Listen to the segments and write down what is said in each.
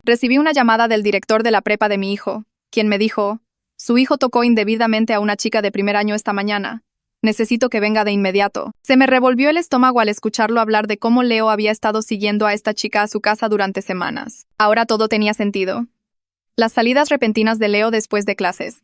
Recibí una llamada del director de la prepa de mi hijo, quien me dijo, su hijo tocó indebidamente a una chica de primer año esta mañana. Necesito que venga de inmediato. Se me revolvió el estómago al escucharlo hablar de cómo Leo había estado siguiendo a esta chica a su casa durante semanas. Ahora todo tenía sentido. Las salidas repentinas de Leo después de clases.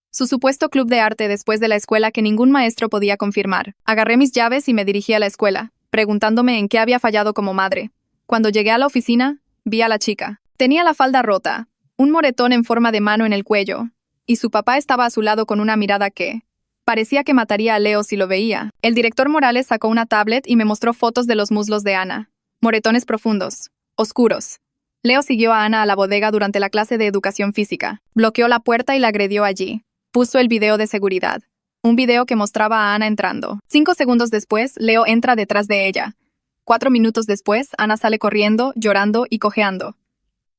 Su supuesto club de arte después de la escuela que ningún maestro podía confirmar. Agarré mis llaves y me dirigí a la escuela, preguntándome en qué había fallado como madre. Cuando llegué a la oficina, vi a la chica. Tenía la falda rota, un moretón en forma de mano en el cuello, y su papá estaba a su lado con una mirada que parecía que mataría a Leo si lo veía. El director Morales sacó una tablet y me mostró fotos de los muslos de Ana. Moretones profundos, oscuros. Leo siguió a Ana a la bodega durante la clase de educación física. Bloqueó la puerta y la agredió allí. Puso el video de seguridad. Un video que mostraba a Ana entrando. 5 segundos después, Leo entra detrás de ella. 4 minutos después, Ana sale corriendo, llorando y cojeando.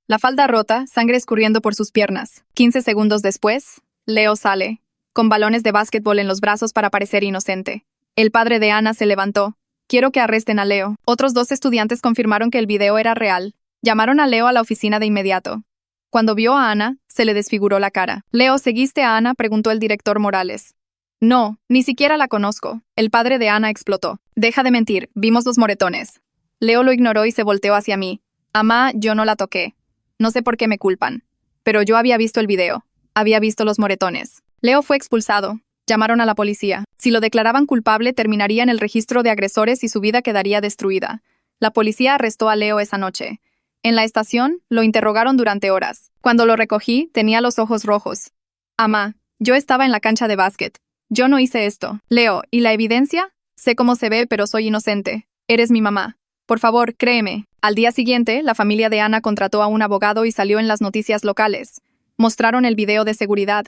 La falda rota, sangre escurriendo por sus piernas. 15 segundos después, Leo sale, con balones de básquetbol en los brazos para parecer inocente. El padre de Ana se levantó. Quiero que arresten a Leo. Otros 2 estudiantes confirmaron que el video era real. Llamaron a Leo a la oficina de inmediato. Cuando vio a Ana, se le desfiguró la cara. Leo, ¿seguiste a Ana?, preguntó el director Morales. No, ni siquiera la conozco. El padre de Ana explotó. Deja de mentir, vimos los moretones. Leo lo ignoró y se volteó hacia mí. Amá, yo no la toqué. No sé por qué me culpan. Pero yo había visto el video. Había visto los moretones. Leo fue expulsado. Llamaron a la policía. Si lo declaraban culpable, terminaría en el registro de agresores y su vida quedaría destruida. La policía arrestó a Leo esa noche. En la estación, lo interrogaron durante horas. Cuando lo recogí, tenía los ojos rojos. Amá, yo estaba en la cancha de básquet. Yo no hice esto. Leo, ¿y la evidencia? Sé cómo se ve, pero soy inocente. Eres mi mamá. Por favor, créeme. Al día siguiente, la familia de Ana contrató a un abogado y salió en las noticias locales. Mostraron el video de seguridad.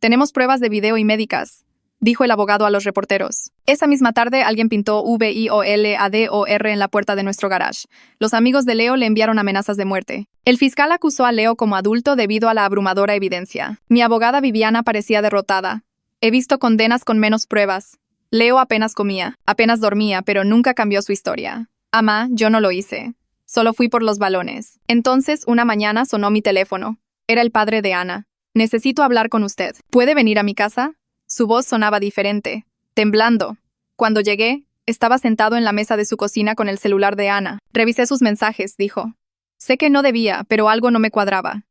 Tenemos pruebas de video y médicas, dijo el abogado a los reporteros. Esa misma tarde, alguien pintó VIOLADOR en la puerta de nuestro garage. Los amigos de Leo le enviaron amenazas de muerte. El fiscal acusó a Leo como adulto debido a la abrumadora evidencia. Mi abogada Viviana parecía derrotada. He visto condenas con menos pruebas. Leo apenas comía, apenas dormía, pero nunca cambió su historia. Amá, yo no lo hice. Solo fui por los balones. Entonces, una mañana sonó mi teléfono. Era el padre de Ana. Necesito hablar con usted. ¿Puede venir a mi casa? Su voz sonaba diferente, temblando. Cuando llegué, estaba sentado en la mesa de su cocina con el celular de Ana. Revisé sus mensajes, dijo. Sé que no debía, pero algo no me cuadraba.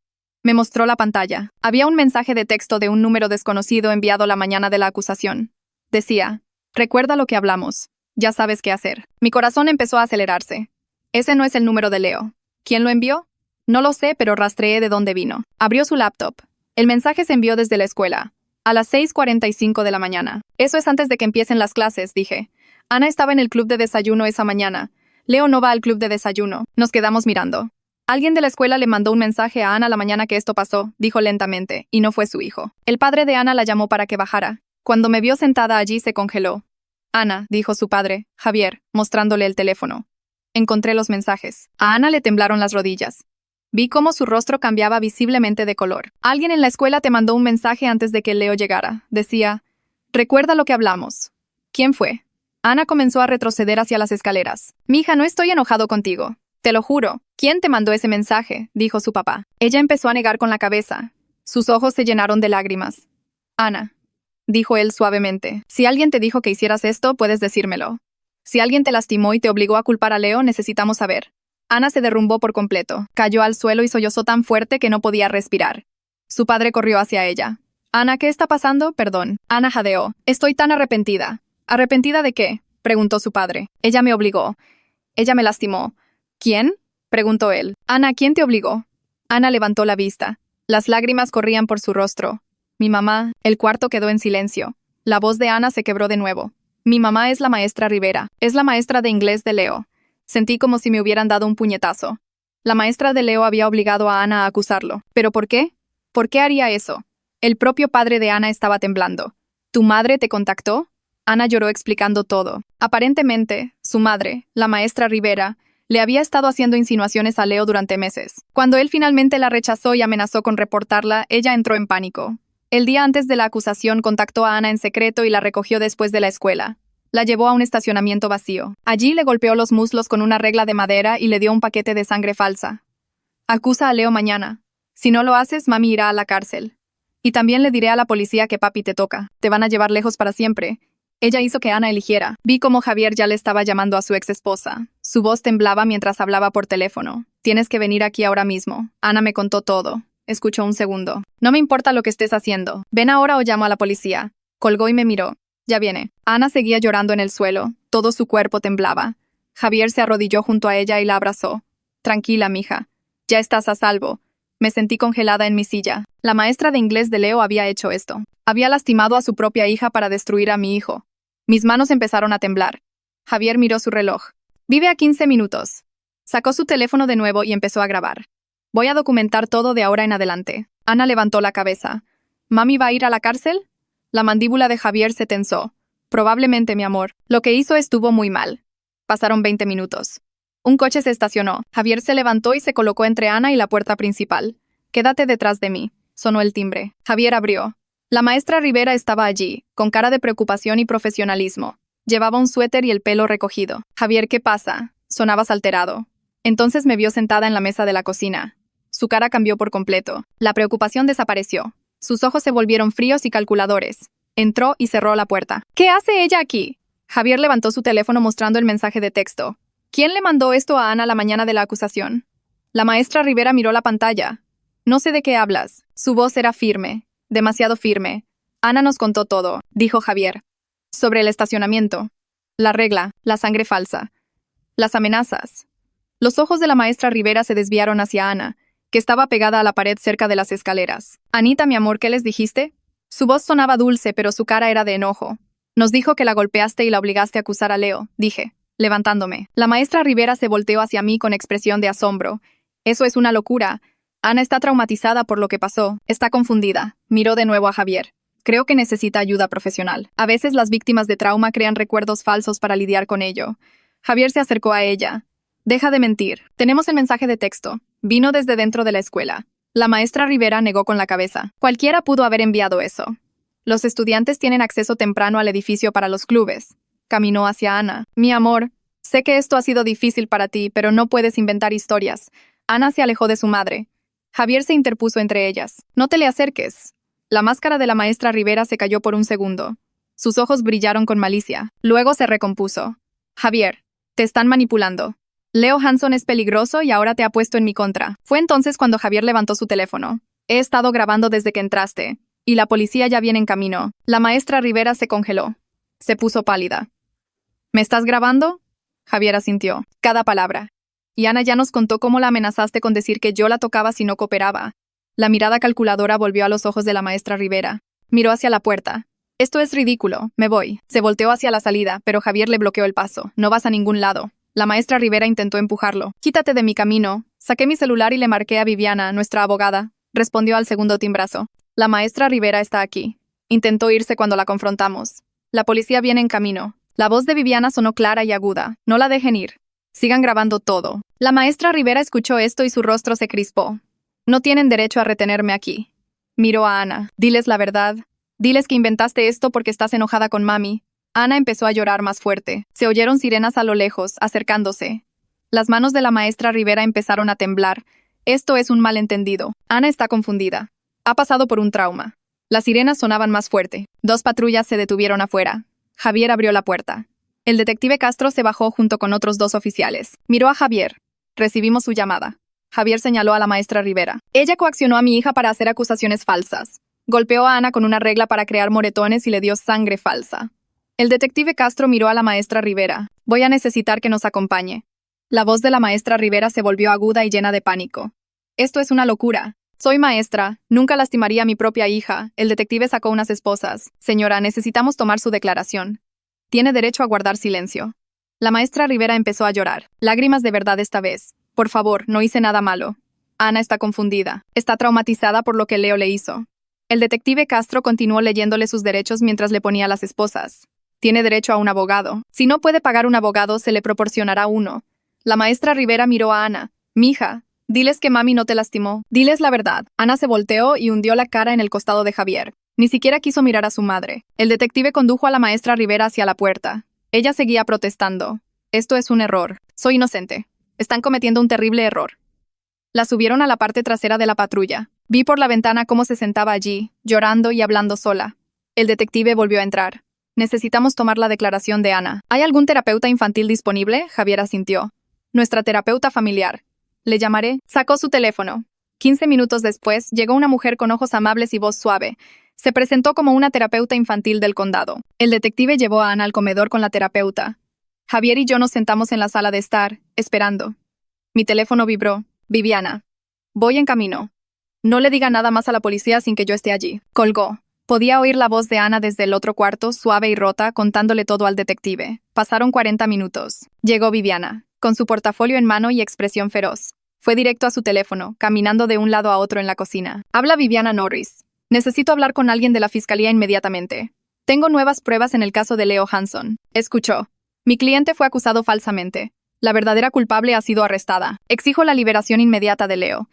Me mostró la pantalla. Había un mensaje de texto de un número desconocido enviado la mañana de la acusación. Decía, recuerda lo que hablamos. Ya sabes qué hacer. Mi corazón empezó a acelerarse. Ese no es el número de Leo. ¿Quién lo envió? No lo sé, pero rastreé de dónde vino. Abrió su laptop. El mensaje se envió desde la escuela. A las 6:45 de la mañana. Eso es antes de que empiecen las clases, dije. Ana estaba en el club de desayuno esa mañana. Leo no va al club de desayuno. Nos quedamos mirando. Alguien de la escuela le mandó un mensaje a Ana la mañana que esto pasó, dijo lentamente, y no fue su hijo. El padre de Ana la llamó para que bajara. Cuando me vio sentada allí se congeló. Ana, dijo su padre, Javier, mostrándole el teléfono. Encontré los mensajes. A Ana le temblaron las rodillas. Vi cómo su rostro cambiaba visiblemente de color. Alguien en la escuela te mandó un mensaje antes de que Leo llegara. Decía, recuerda lo que hablamos. ¿Quién fue? Ana comenzó a retroceder hacia las escaleras. Mija, no estoy enojado contigo. Te lo juro. ¿Quién te mandó ese mensaje?, dijo su papá. Ella empezó a negar con la cabeza. Sus ojos se llenaron de lágrimas. Ana, dijo él suavemente, si alguien te dijo que hicieras esto, puedes decírmelo. Si alguien te lastimó y te obligó a culpar a Leo, necesitamos saber. Ana se derrumbó por completo, cayó al suelo y sollozó tan fuerte que no podía respirar. Su padre corrió hacia ella. Ana, ¿qué está pasando? Perdón. Ana jadeó. Estoy tan arrepentida. ¿Arrepentida de qué?, preguntó su padre. Ella me obligó. Ella me lastimó. ¿Quién?, preguntó él. Ana, ¿quién te obligó? Ana levantó la vista. Las lágrimas corrían por su rostro. Mi mamá. El cuarto quedó en silencio. La voz de Ana se quebró de nuevo. Mi mamá es la maestra Rivera. Es la maestra de inglés de Leo. Sentí como si me hubieran dado un puñetazo. La maestra de Leo había obligado a Ana a acusarlo. ¿Pero por qué? ¿Por qué haría eso? El propio padre de Ana estaba temblando. ¿Tu madre te contactó? Ana lloró explicando todo. Aparentemente, su madre, la maestra Rivera, le había estado haciendo insinuaciones a Leo durante meses. Cuando él finalmente la rechazó y amenazó con reportarla, ella entró en pánico. El día antes de la acusación contactó a Ana en secreto y la recogió después de la escuela. La llevó a un estacionamiento vacío. Allí le golpeó los muslos con una regla de madera y le dio un paquete de sangre falsa. Acusa a Leo mañana. Si no lo haces, mami irá a la cárcel. Y también le diré a la policía que papi te toca. Te van a llevar lejos para siempre. Ella hizo que Ana eligiera. Vi cómo Javier ya le estaba llamando a su ex esposa. Su voz temblaba mientras hablaba por teléfono. Tienes que venir aquí ahora mismo. Ana me contó todo. Escuchó un segundo. No me importa lo que estés haciendo. Ven ahora o llamo a la policía. Colgó y me miró. Ya viene. Ana seguía llorando en el suelo. Todo su cuerpo temblaba. Javier se arrodilló junto a ella y la abrazó. Tranquila, mija. Ya estás a salvo. Me sentí congelada en mi silla. La maestra de inglés de Leo había hecho esto. Había lastimado a su propia hija para destruir a mi hijo. Mis manos empezaron a temblar. Javier miró su reloj. Vive a 15 minutos. Sacó su teléfono de nuevo y empezó a grabar. Voy a documentar todo de ahora en adelante. Ana levantó la cabeza. ¿Mami va a ir a la cárcel? La mandíbula de Javier se tensó. Probablemente, mi amor. Lo que hizo estuvo muy mal. Pasaron 20 minutos. Un coche se estacionó. Javier se levantó y se colocó entre Ana y la puerta principal. Quédate detrás de mí. Sonó el timbre. Javier abrió. La maestra Rivera estaba allí, con cara de preocupación y profesionalismo. Llevaba un suéter y el pelo recogido. Javier, ¿qué pasa? Sonabas alterado. Entonces me vio sentada en la mesa de la cocina. Su cara cambió por completo. La preocupación desapareció. Sus ojos se volvieron fríos y calculadores. Entró y cerró la puerta. ¿Qué hace ella aquí? Javier levantó su teléfono mostrando el mensaje de texto. ¿Quién le mandó esto a Ana la mañana de la acusación? La maestra Rivera miró la pantalla. No sé de qué hablas. Su voz era firme. Demasiado firme. Ana nos contó todo, dijo Javier. Sobre el estacionamiento. La regla, la sangre falsa. Las amenazas. Los ojos de la maestra Rivera se desviaron hacia Ana, que estaba pegada a la pared cerca de las escaleras. Anita, mi amor, ¿qué les dijiste? Su voz sonaba dulce, pero su cara era de enojo. Nos dijo que la golpeaste y la obligaste a acusar a Leo, dije, levantándome. La maestra Rivera se volteó hacia mí con expresión de asombro. Eso es una locura. Ana está traumatizada por lo que pasó. Está confundida. Miró de nuevo a Javier. Creo que necesita ayuda profesional. A veces las víctimas de trauma crean recuerdos falsos para lidiar con ello. Javier se acercó a ella. Deja de mentir. Tenemos el mensaje de texto. Vino desde dentro de la escuela. La maestra Rivera negó con la cabeza. Cualquiera pudo haber enviado eso. Los estudiantes tienen acceso temprano al edificio para los clubes. Caminó hacia Ana. Mi amor, sé que esto ha sido difícil para ti, pero no puedes inventar historias. Ana se alejó de su madre. Javier se interpuso entre ellas. No te le acerques. La máscara de la maestra Rivera se cayó por un segundo. Sus ojos brillaron con malicia. Luego se recompuso. Javier, te están manipulando. Leo Hanson es peligroso y ahora te ha puesto en mi contra. Fue entonces cuando Javier levantó su teléfono. He estado grabando desde que entraste. Y la policía ya viene en camino. La maestra Rivera se congeló. Se puso pálida. ¿Me estás grabando? Javier asintió. Cada palabra. Y Ana ya nos contó cómo la amenazaste con decir que yo la tocaba si no cooperaba. La mirada calculadora volvió a los ojos de la maestra Rivera. Miró hacia la puerta. Esto es ridículo. Me voy. Se volteó hacia la salida, pero Javier le bloqueó el paso. No vas a ningún lado. La maestra Rivera intentó empujarlo. Quítate de mi camino. Saqué mi celular y le marqué a Viviana, nuestra abogada. Respondió al segundo timbrazo. La maestra Rivera está aquí. Intentó irse cuando la confrontamos. La policía viene en camino. La voz de Viviana sonó clara y aguda. No la dejen ir. Sigan grabando todo. La maestra Rivera escuchó esto y su rostro se crispó. No tienen derecho a retenerme aquí. Miró a Ana. Diles la verdad. Diles que inventaste esto porque estás enojada con mami. Ana empezó a llorar más fuerte. Se oyeron sirenas a lo lejos, acercándose. Las manos de la maestra Rivera empezaron a temblar. Esto es un malentendido. Ana está confundida. Ha pasado por un trauma. Las sirenas sonaban más fuerte. 2 patrullas se detuvieron afuera. Javier abrió la puerta. El detective Castro se bajó junto con otros 2 oficiales. Miró a Javier. Recibimos su llamada. Javier señaló a la maestra Rivera. Ella coaccionó a mi hija para hacer acusaciones falsas. Golpeó a Ana con una regla para crear moretones y le dio sangre falsa. El detective Castro miró a la maestra Rivera. Voy a necesitar que nos acompañe. La voz de la maestra Rivera se volvió aguda y llena de pánico. Esto es una locura. Soy maestra. Nunca lastimaría a mi propia hija. El detective sacó unas esposas. Señora, necesitamos tomar su declaración. Tiene derecho a guardar silencio. La maestra Rivera empezó a llorar. Lágrimas de verdad esta vez. Por favor, no hice nada malo. Ana está confundida. Está traumatizada por lo que Leo le hizo. El detective Castro continuó leyéndole sus derechos mientras le ponía las esposas. Tiene derecho a un abogado. Si no puede pagar un abogado, se le proporcionará uno. La maestra Rivera miró a Ana. Mija, diles que mami no te lastimó. Diles la verdad. Ana se volteó y hundió la cara en el costado de Javier. Ni siquiera quiso mirar a su madre. El detective condujo a la maestra Rivera hacia la puerta. Ella seguía protestando. Esto es un error. Soy inocente. Están cometiendo un terrible error. La subieron a la parte trasera de la patrulla. Vi por la ventana cómo se sentaba allí, llorando y hablando sola. El detective volvió a entrar. Necesitamos tomar la declaración de Ana. ¿Hay algún terapeuta infantil disponible? Javier asintió. Nuestra terapeuta familiar. Le llamaré. Sacó su teléfono. 15 minutos después, llegó una mujer con ojos amables y voz suave. Se presentó como una terapeuta infantil del condado. El detective llevó a Ana al comedor con la terapeuta. Javier y yo nos sentamos en la sala de estar, esperando. Mi teléfono vibró. Viviana. Voy en camino. No le diga nada más a la policía sin que yo esté allí. Colgó. Podía oír la voz de Ana desde el otro cuarto, suave y rota, contándole todo al detective. Pasaron 40 minutos. Llegó Viviana, con su portafolio en mano y expresión feroz. Fue directo a su teléfono, caminando de un lado a otro en la cocina. Habla Viviana Norris. Necesito hablar con alguien de la fiscalía inmediatamente. Tengo nuevas pruebas en el caso de Leo Hanson. Escuchó. Mi cliente fue acusado falsamente. La verdadera culpable ha sido arrestada. Exijo la liberación inmediata de Leo.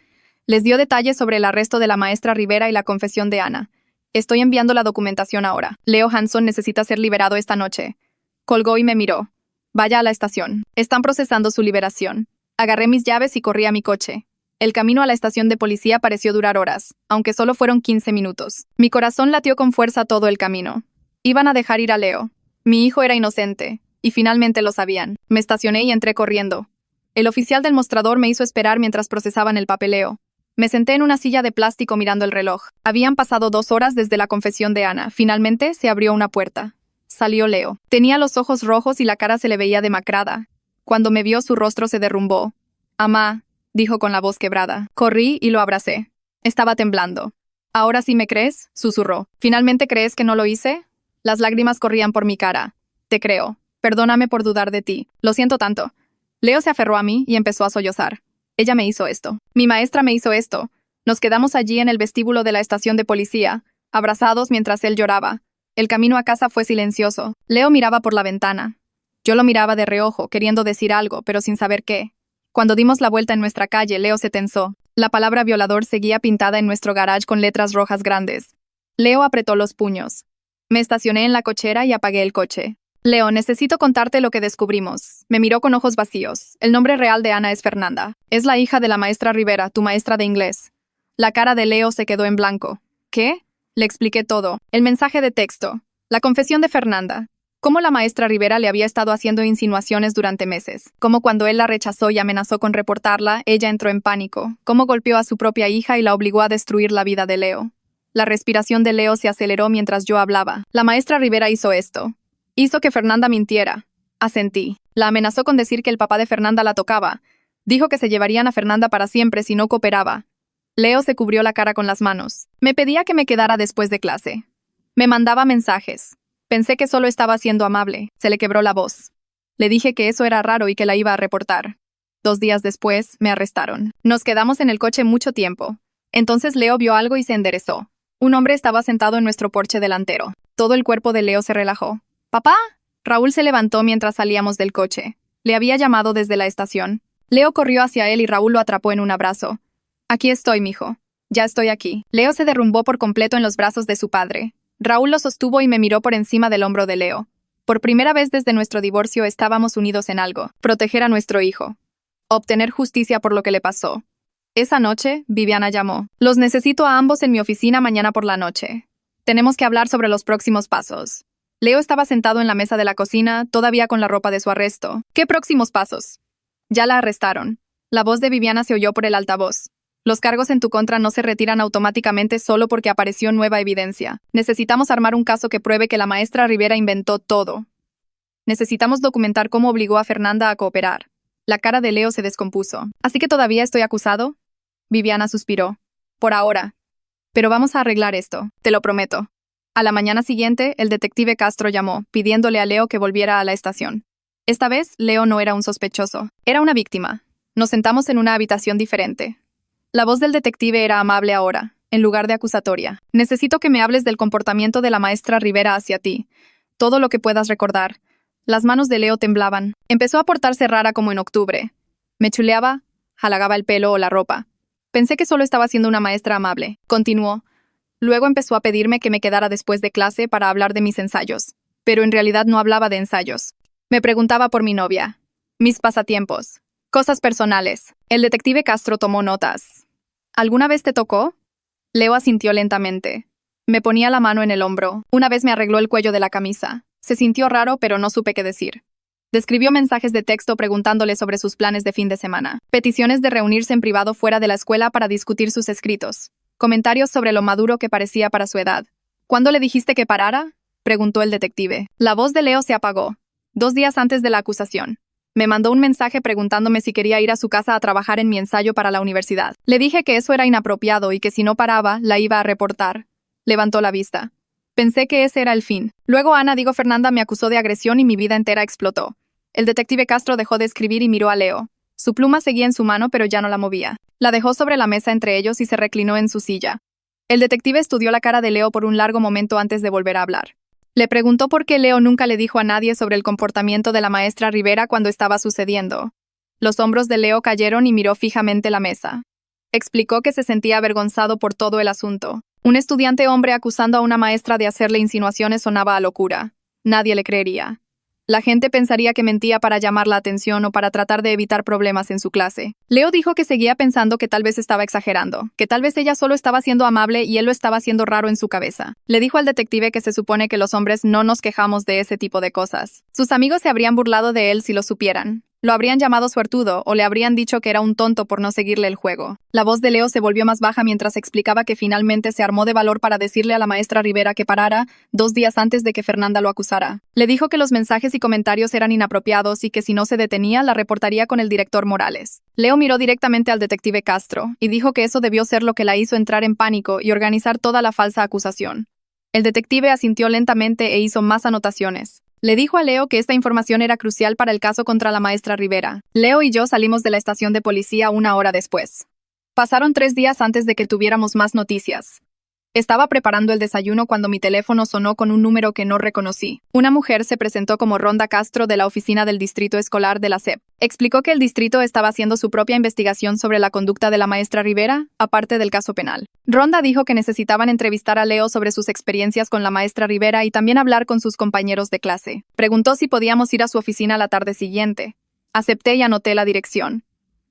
Les dio detalles sobre el arresto de la maestra Rivera y la confesión de Ana. Estoy enviando la documentación ahora. Leo Hanson necesita ser liberado esta noche. Colgó y me miró. Vaya a la estación. Están procesando su liberación. Agarré mis llaves y corrí a mi coche. El camino a la estación de policía pareció durar horas, aunque solo fueron 15 minutos. Mi corazón latió con fuerza todo el camino. Iban a dejar ir a Leo. Mi hijo era inocente, y finalmente lo sabían. Me estacioné y entré corriendo. El oficial del mostrador me hizo esperar mientras procesaban el papeleo. Me senté en una silla de plástico mirando el reloj. Habían pasado 2 horas desde la confesión de Ana. Finalmente se abrió una puerta. Salió Leo. Tenía los ojos rojos y la cara se le veía demacrada. Cuando me vio, su rostro se derrumbó. «Amá», dijo con la voz quebrada. Corrí y lo abracé. Estaba temblando. «¿Ahora sí me crees?», susurró. «¿Finalmente crees que no lo hice?». Las lágrimas corrían por mi cara. «Te creo. Perdóname por dudar de ti. Lo siento tanto». Leo se aferró a mí y empezó a sollozar. «Ella me hizo esto. Mi maestra me hizo esto». Nos quedamos allí en el vestíbulo de la estación de policía, abrazados mientras él lloraba. El camino a casa fue silencioso. Leo miraba por la ventana. Yo lo miraba de reojo, queriendo decir algo, pero sin saber qué. Cuando dimos la vuelta en nuestra calle, Leo se tensó. La palabra violador seguía pintada en nuestro garage con letras rojas grandes. Leo apretó los puños. Me estacioné en la cochera y apagué el coche. «Leo, necesito contarte lo que descubrimos». Me miró con ojos vacíos. «El nombre real de Ana es Fernanda. Es la hija de la maestra Rivera, tu maestra de inglés». La cara de Leo se quedó en blanco. «¿Qué?». Le expliqué todo. El mensaje de texto. La confesión de Fernanda. Cómo la maestra Rivera le había estado haciendo insinuaciones durante meses. Cómo cuando él la rechazó y amenazó con reportarla, ella entró en pánico. Cómo golpeó a su propia hija y la obligó a destruir la vida de Leo. La respiración de Leo se aceleró mientras yo hablaba. La maestra Rivera hizo esto. Hizo que Fernanda mintiera. Asentí. La amenazó con decir que el papá de Fernanda la tocaba. Dijo que se llevarían a Fernanda para siempre si no cooperaba. Leo se cubrió la cara con las manos. Me pedía que me quedara después de clase. Me mandaba mensajes. Pensé que solo estaba siendo amable. Se le quebró la voz. Le dije que eso era raro y que la iba a reportar. 2 días después, me arrestaron. Nos quedamos en el coche mucho tiempo. Entonces Leo vio algo y se enderezó. Un hombre estaba sentado en nuestro porche delantero. Todo el cuerpo de Leo se relajó. «¿Papá?». Raúl se levantó mientras salíamos del coche. Le había llamado desde la estación. Leo corrió hacia él y Raúl lo atrapó en un abrazo. «Aquí estoy, mijo. Ya estoy aquí». Leo se derrumbó por completo en los brazos de su padre. Raúl lo sostuvo y me miró por encima del hombro de Leo. Por primera vez desde nuestro divorcio estábamos unidos en algo. Proteger a nuestro hijo. Obtener justicia por lo que le pasó. Esa noche, Viviana llamó. «Los necesito a ambos en mi oficina mañana por la noche. Tenemos que hablar sobre los próximos pasos». Leo estaba sentado en la mesa de la cocina, todavía con la ropa de su arresto. «¿Qué próximos pasos?». «Ya la arrestaron». La voz de Viviana se oyó por el altavoz. «Los cargos en tu contra no se retiran automáticamente solo porque apareció nueva evidencia. Necesitamos armar un caso que pruebe que la maestra Rivera inventó todo. Necesitamos documentar cómo obligó a Fernanda a cooperar». La cara de Leo se descompuso. «¿Así que todavía estoy acusado?». Viviana suspiró. «Por ahora. Pero vamos a arreglar esto, te lo prometo». A la mañana siguiente, el detective Castro llamó, pidiéndole a Leo que volviera a la estación. Esta vez, Leo no era un sospechoso, era una víctima. Nos sentamos en una habitación diferente. La voz del detective era amable ahora, en lugar de acusatoria. «Necesito que me hables del comportamiento de la maestra Rivera hacia ti. Todo lo que puedas recordar». Las manos de Leo temblaban. Empezó a portarse rara como en octubre. Me chuleaba, halagaba el pelo o la ropa. Pensé que solo estaba siendo una maestra amable. Continuó. Luego empezó a pedirme que me quedara después de clase para hablar de mis ensayos. Pero en realidad no hablaba de ensayos. Me preguntaba por mi novia. Mis pasatiempos. Cosas personales. El detective Castro tomó notas. ¿Alguna vez te tocó? Leo asintió lentamente. Me ponía la mano en el hombro. Una vez me arregló el cuello de la camisa. Se sintió raro, pero no supe qué decir. Describió mensajes de texto preguntándole sobre sus planes de fin de semana. Peticiones de reunirse en privado fuera de la escuela para discutir sus escritos. Comentarios sobre lo maduro que parecía para su edad. ¿Cuándo le dijiste que parara?, preguntó el detective. La voz de Leo se apagó. 2 días antes de la acusación. Me mandó un mensaje preguntándome si quería ir a su casa a trabajar en mi ensayo para la universidad. Le dije que eso era inapropiado y que si no paraba, la iba a reportar. Levantó la vista. Pensé que ese era el fin. Luego Fernanda me acusó de agresión y mi vida entera explotó. El detective Castro dejó de escribir y miró a Leo. Su pluma seguía en su mano, pero ya no la movía. La dejó sobre la mesa entre ellos y se reclinó en su silla. El detective estudió la cara de Leo por un largo momento antes de volver a hablar. Le preguntó por qué Leo nunca le dijo a nadie sobre el comportamiento de la maestra Rivera cuando estaba sucediendo. Los hombros de Leo cayeron y miró fijamente la mesa. Explicó que se sentía avergonzado por todo el asunto. Un estudiante hombre acusando a una maestra de hacerle insinuaciones sonaba a locura. Nadie le creería. La gente pensaría que mentía para llamar la atención o para tratar de evitar problemas en su clase. Leo dijo que seguía pensando que tal vez estaba exagerando, que tal vez ella solo estaba siendo amable y él lo estaba haciendo raro en su cabeza. Le dijo al detective que se supone que los hombres no nos quejamos de ese tipo de cosas. Sus amigos se habrían burlado de él si lo supieran. Lo habrían llamado suertudo o le habrían dicho que era un tonto por no seguirle el juego. La voz de Leo se volvió más baja mientras explicaba que finalmente se armó de valor para decirle a la maestra Rivera que parara 2 días antes de que Fernanda lo acusara. Le dijo que los mensajes y comentarios eran inapropiados y que si no se detenía, la reportaría con el director Morales. Leo miró directamente al detective Castro y dijo que eso debió ser lo que la hizo entrar en pánico y organizar toda la falsa acusación. El detective asintió lentamente e hizo más anotaciones. Le dijo a Leo que esta información era crucial para el caso contra la maestra Rivera. Leo y yo salimos de la estación de policía 1 hora después. Pasaron 3 días antes de que tuviéramos más noticias. Estaba preparando el desayuno cuando mi teléfono sonó con un número que no reconocí. Una mujer se presentó como Rhonda Castro de la oficina del distrito escolar de la SEP. Explicó que el distrito estaba haciendo su propia investigación sobre la conducta de la maestra Rivera, aparte del caso penal. Rhonda dijo que necesitaban entrevistar a Leo sobre sus experiencias con la maestra Rivera y también hablar con sus compañeros de clase. Preguntó si podíamos ir a su oficina la tarde siguiente. Acepté y anoté la dirección.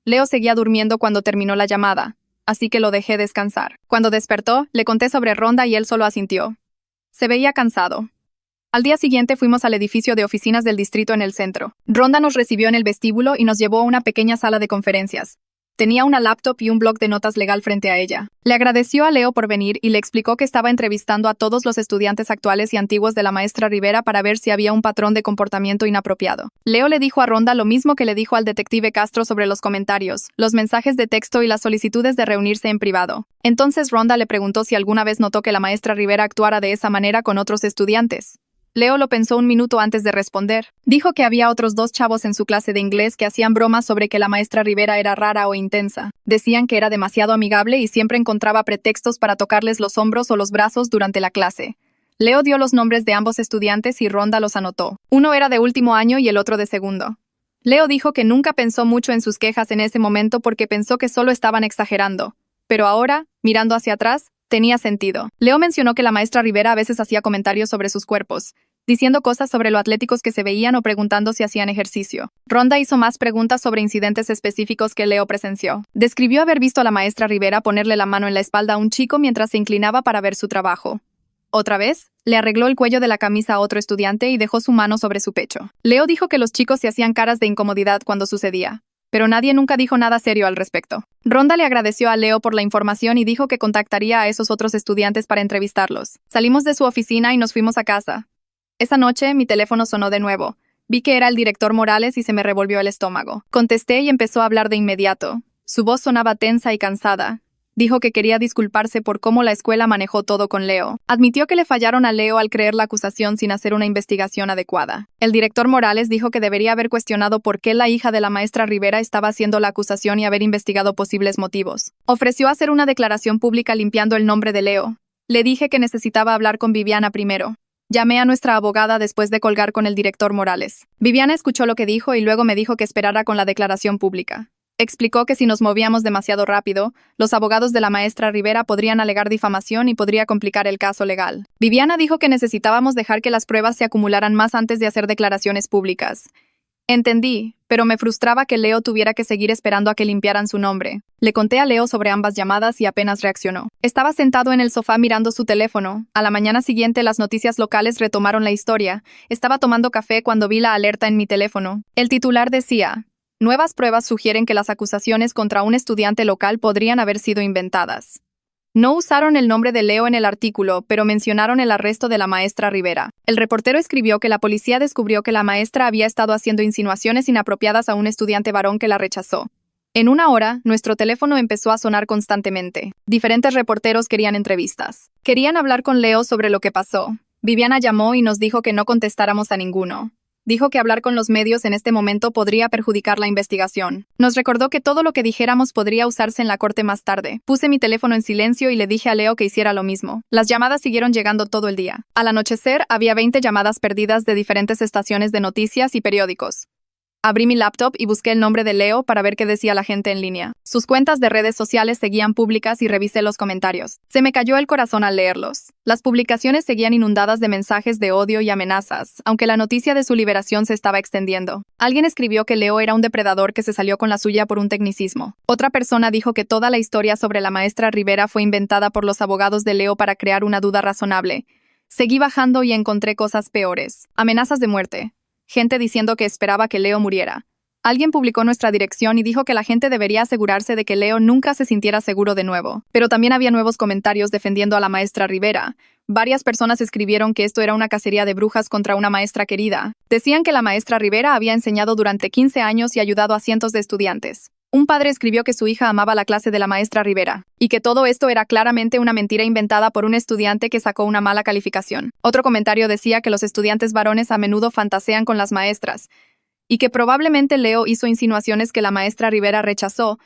Leo seguía durmiendo cuando terminó la llamada, así que lo dejé descansar. Cuando despertó, le conté sobre Rhonda y él solo asintió. Se veía cansado. Al día siguiente fuimos al edificio de oficinas del distrito en el centro. Rhonda nos recibió en el vestíbulo y nos llevó a una pequeña sala de conferencias. Tenía una laptop y un bloc de notas legal frente a ella. Le agradeció a Leo por venir y le explicó que estaba entrevistando a todos los estudiantes actuales y antiguos de la maestra Rivera para ver si había un patrón de comportamiento inapropiado. Leo le dijo a Rhonda lo mismo que le dijo al detective Castro sobre los comentarios, los mensajes de texto y las solicitudes de reunirse en privado. Entonces Rhonda le preguntó si alguna vez notó que la maestra Rivera actuara de esa manera con otros estudiantes. Leo lo pensó un minuto antes de responder. Dijo que había otros 2 chavos en su clase de inglés que hacían bromas sobre que la maestra Rivera era rara o intensa. Decían que era demasiado amigable y siempre encontraba pretextos para tocarles los hombros o los brazos durante la clase. Leo dio los nombres de ambos estudiantes y Rhonda los anotó. Uno era de último año y el otro de segundo. Leo dijo que nunca pensó mucho en sus quejas en ese momento porque pensó que solo estaban exagerando. Pero ahora, mirando hacia atrás, tenía sentido. Leo mencionó que la maestra Rivera a veces hacía comentarios sobre sus cuerpos, diciendo cosas sobre lo atléticos que se veían o preguntando si hacían ejercicio. Rhonda hizo más preguntas sobre incidentes específicos que Leo presenció. Describió haber visto a la maestra Rivera ponerle la mano en la espalda a un chico mientras se inclinaba para ver su trabajo. Otra vez, le arregló el cuello de la camisa a otro estudiante y dejó su mano sobre su pecho. Leo dijo que los chicos se hacían caras de incomodidad cuando sucedía, pero nadie nunca dijo nada serio al respecto. Rhonda le agradeció a Leo por la información y dijo que contactaría a esos otros estudiantes para entrevistarlos. Salimos de su oficina y nos fuimos a casa. Esa noche, mi teléfono sonó de nuevo. Vi que era el director Morales y se me revolvió el estómago. Contesté y empezó a hablar de inmediato. Su voz sonaba tensa y cansada. Dijo que quería disculparse por cómo la escuela manejó todo con Leo. Admitió que le fallaron a Leo al creer la acusación sin hacer una investigación adecuada. El director Morales dijo que debería haber cuestionado por qué la hija de la maestra Rivera estaba haciendo la acusación y haber investigado posibles motivos. Ofreció hacer una declaración pública limpiando el nombre de Leo. Le dije que necesitaba hablar con Viviana primero. Llamé a nuestra abogada después de colgar con el director Morales. Viviana escuchó lo que dijo y luego me dijo que esperara con la declaración pública. Explicó que si nos movíamos demasiado rápido, los abogados de la maestra Rivera podrían alegar difamación y podría complicar el caso legal. Viviana dijo que necesitábamos dejar que las pruebas se acumularan más antes de hacer declaraciones públicas. Entendí, pero me frustraba que Leo tuviera que seguir esperando a que limpiaran su nombre. Le conté a Leo sobre ambas llamadas y apenas reaccionó. Estaba sentado en el sofá mirando su teléfono. A la mañana siguiente las noticias locales retomaron la historia. Estaba tomando café cuando vi la alerta en mi teléfono. El titular decía: nuevas pruebas sugieren que las acusaciones contra un estudiante local podrían haber sido inventadas. No usaron el nombre de Leo en el artículo, pero mencionaron el arresto de la maestra Rivera. El reportero escribió que la policía descubrió que la maestra había estado haciendo insinuaciones inapropiadas a un estudiante varón que la rechazó. En una hora, nuestro teléfono empezó a sonar constantemente. Diferentes reporteros querían entrevistas. Querían hablar con Leo sobre lo que pasó. Viviana llamó y nos dijo que no contestáramos a ninguno. Dijo que hablar con los medios en este momento podría perjudicar la investigación. Nos recordó que todo lo que dijéramos podría usarse en la corte más tarde. Puse mi teléfono en silencio y le dije a Leo que hiciera lo mismo. Las llamadas siguieron llegando todo el día. Al anochecer, había 20 llamadas perdidas de diferentes estaciones de noticias y periódicos. Abrí mi laptop y busqué el nombre de Leo para ver qué decía la gente en línea. Sus cuentas de redes sociales seguían públicas y revisé los comentarios. Se me cayó el corazón al leerlos. Las publicaciones seguían inundadas de mensajes de odio y amenazas, aunque la noticia de su liberación se estaba extendiendo. Alguien escribió que Leo era un depredador que se salió con la suya por un tecnicismo. Otra persona dijo que toda la historia sobre la maestra Rivera fue inventada por los abogados de Leo para crear una duda razonable. Seguí bajando y encontré cosas peores. Amenazas de muerte. Gente diciendo que esperaba que Leo muriera. Alguien publicó nuestra dirección y dijo que la gente debería asegurarse de que Leo nunca se sintiera seguro de nuevo. Pero también había nuevos comentarios defendiendo a la maestra Rivera. Varias personas escribieron que esto era una cacería de brujas contra una maestra querida. Decían que la maestra Rivera había enseñado durante 15 años y ayudado a cientos de estudiantes. Un padre escribió que su hija amaba la clase de la maestra Rivera, y que todo esto era claramente una mentira inventada por un estudiante que sacó una mala calificación. Otro comentario decía que los estudiantes varones a menudo fantasean con las maestras, y que probablemente Leo hizo insinuaciones que la maestra Rivera rechazó,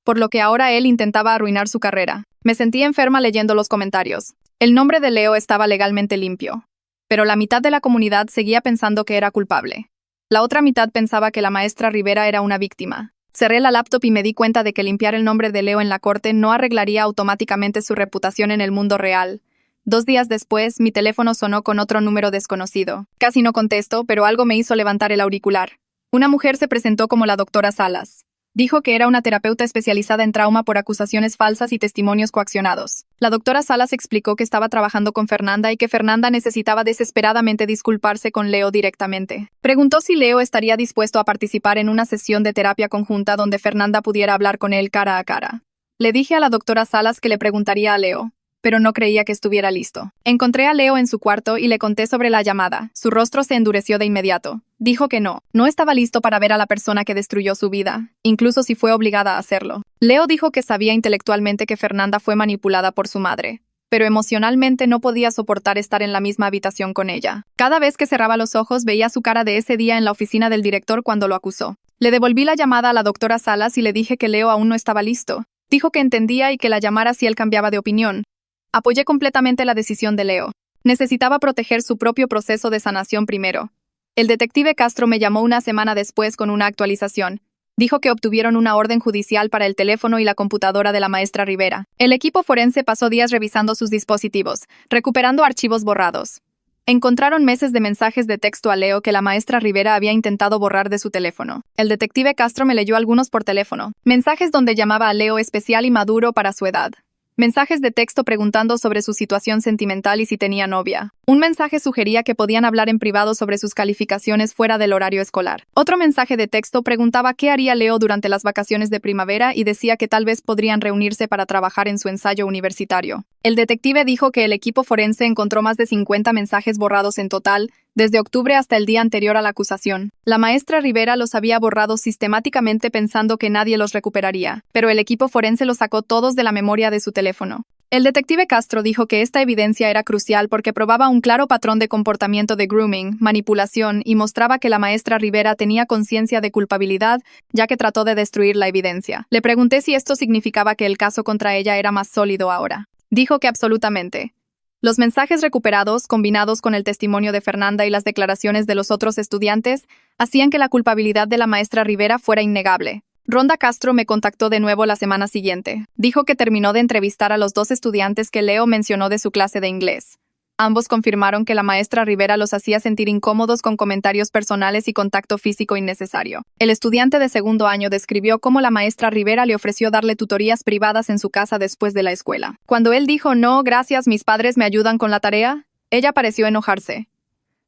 por lo que ahora él intentaba arruinar su carrera. Me sentí enferma leyendo los comentarios. El nombre de Leo estaba legalmente limpio, pero la mitad de la comunidad seguía pensando que era culpable. La otra mitad pensaba que la maestra Rivera era una víctima. Cerré la laptop y me di cuenta de que limpiar el nombre de Leo en la corte no arreglaría automáticamente su reputación en el mundo real. 2 días después, mi teléfono sonó con otro número desconocido. Casi no contesto, pero algo me hizo levantar el auricular. Una mujer se presentó como la doctora Salas. Dijo que era una terapeuta especializada en trauma por acusaciones falsas y testimonios coaccionados. La doctora Salas explicó que estaba trabajando con Fernanda y que Fernanda necesitaba desesperadamente disculparse con Leo directamente. Preguntó si Leo estaría dispuesto a participar en una sesión de terapia conjunta donde Fernanda pudiera hablar con él cara a cara. Le dije a la doctora Salas que le preguntaría a Leo, pero no creía que estuviera listo. Encontré a Leo en su cuarto y le conté sobre la llamada. Su rostro se endureció de inmediato. Dijo que no estaba listo para ver a la persona que destruyó su vida, incluso si fue obligada a hacerlo. Leo dijo que sabía intelectualmente que Fernanda fue manipulada por su madre, pero emocionalmente no podía soportar estar en la misma habitación con ella. Cada vez que cerraba los ojos veía su cara de ese día en la oficina del director cuando lo acusó. Le devolví la llamada a la doctora Salas y le dije que Leo aún no estaba listo. Dijo que entendía y que la llamara si él cambiaba de opinión. Apoyé completamente la decisión de Leo. Necesitaba proteger su propio proceso de sanación primero. El detective Castro me llamó una semana después con una actualización. Dijo que obtuvieron una orden judicial para el teléfono y la computadora de la maestra Rivera. El equipo forense pasó días revisando sus dispositivos, recuperando archivos borrados. Encontraron meses de mensajes de texto a Leo que la maestra Rivera había intentado borrar de su teléfono. El detective Castro me leyó algunos por teléfono. Mensajes donde llamaba a Leo especial y maduro para su edad. Mensajes de texto preguntando sobre su situación sentimental y si tenía novia. Un mensaje sugería que podían hablar en privado sobre sus calificaciones fuera del horario escolar. Otro mensaje de texto preguntaba qué haría Leo durante las vacaciones de primavera y decía que tal vez podrían reunirse para trabajar en su ensayo universitario. El detective dijo que el equipo forense encontró más de 50 mensajes borrados en total, desde octubre hasta el día anterior a la acusación. La maestra Rivera los había borrado sistemáticamente pensando que nadie los recuperaría, pero el equipo forense los sacó todos de la memoria de su teléfono. El detective Castro dijo que esta evidencia era crucial porque probaba un claro patrón de comportamiento de grooming, manipulación y mostraba que la maestra Rivera tenía conciencia de culpabilidad, ya que trató de destruir la evidencia. Le pregunté si esto significaba que el caso contra ella era más sólido ahora. Dijo que absolutamente. Los mensajes recuperados, combinados con el testimonio de Fernanda y las declaraciones de los otros estudiantes, hacían que la culpabilidad de la maestra Rivera fuera innegable. Rhonda Castro me contactó de nuevo la semana siguiente. Dijo que terminó de entrevistar a los 2 estudiantes que Leo mencionó de su clase de inglés. Ambos confirmaron que la maestra Rivera los hacía sentir incómodos con comentarios personales y contacto físico innecesario. El estudiante de segundo año describió cómo la maestra Rivera le ofreció darle tutorías privadas en su casa después de la escuela. Cuando él dijo, no, gracias, mis padres me ayudan con la tarea, ella pareció enojarse.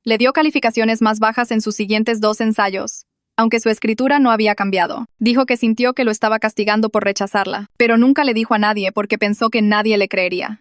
Le dio calificaciones más bajas en sus siguientes 2 ensayos, aunque su escritura no había cambiado. Dijo que sintió que lo estaba castigando por rechazarla, pero nunca le dijo a nadie porque pensó que nadie le creería.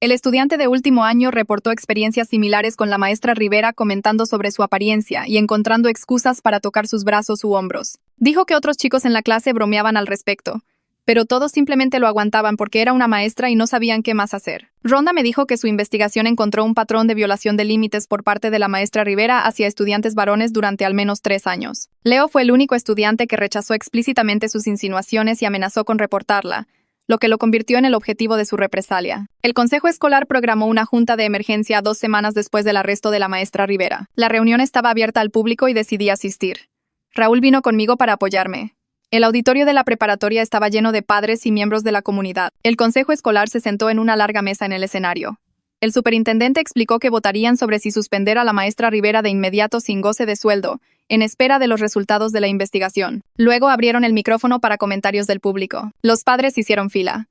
El estudiante de último año reportó experiencias similares con la maestra Rivera, comentando sobre su apariencia y encontrando excusas para tocar sus brazos u hombros. Dijo que otros chicos en la clase bromeaban al respecto, pero todos simplemente lo aguantaban porque era una maestra y no sabían qué más hacer. Ronda me dijo que su investigación encontró un patrón de violación de límites por parte de la maestra Rivera hacia estudiantes varones durante al menos 3 años. Leo fue el único estudiante que rechazó explícitamente sus insinuaciones y amenazó con reportarla, lo que lo convirtió en el objetivo de su represalia. El consejo escolar programó una junta de emergencia 2 semanas después del arresto de la maestra Rivera. La reunión estaba abierta al público y decidí asistir. Raúl vino conmigo para apoyarme. El auditorio de la preparatoria estaba lleno de padres y miembros de la comunidad. El consejo escolar se sentó en una larga mesa en el escenario. El superintendente explicó que votarían sobre si suspender a la maestra Rivera de inmediato sin goce de sueldo, en espera de los resultados de la investigación. Luego abrieron el micrófono para comentarios del público. Los padres hicieron fila.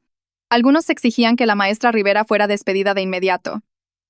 Algunos exigían que la maestra Rivera fuera despedida de inmediato.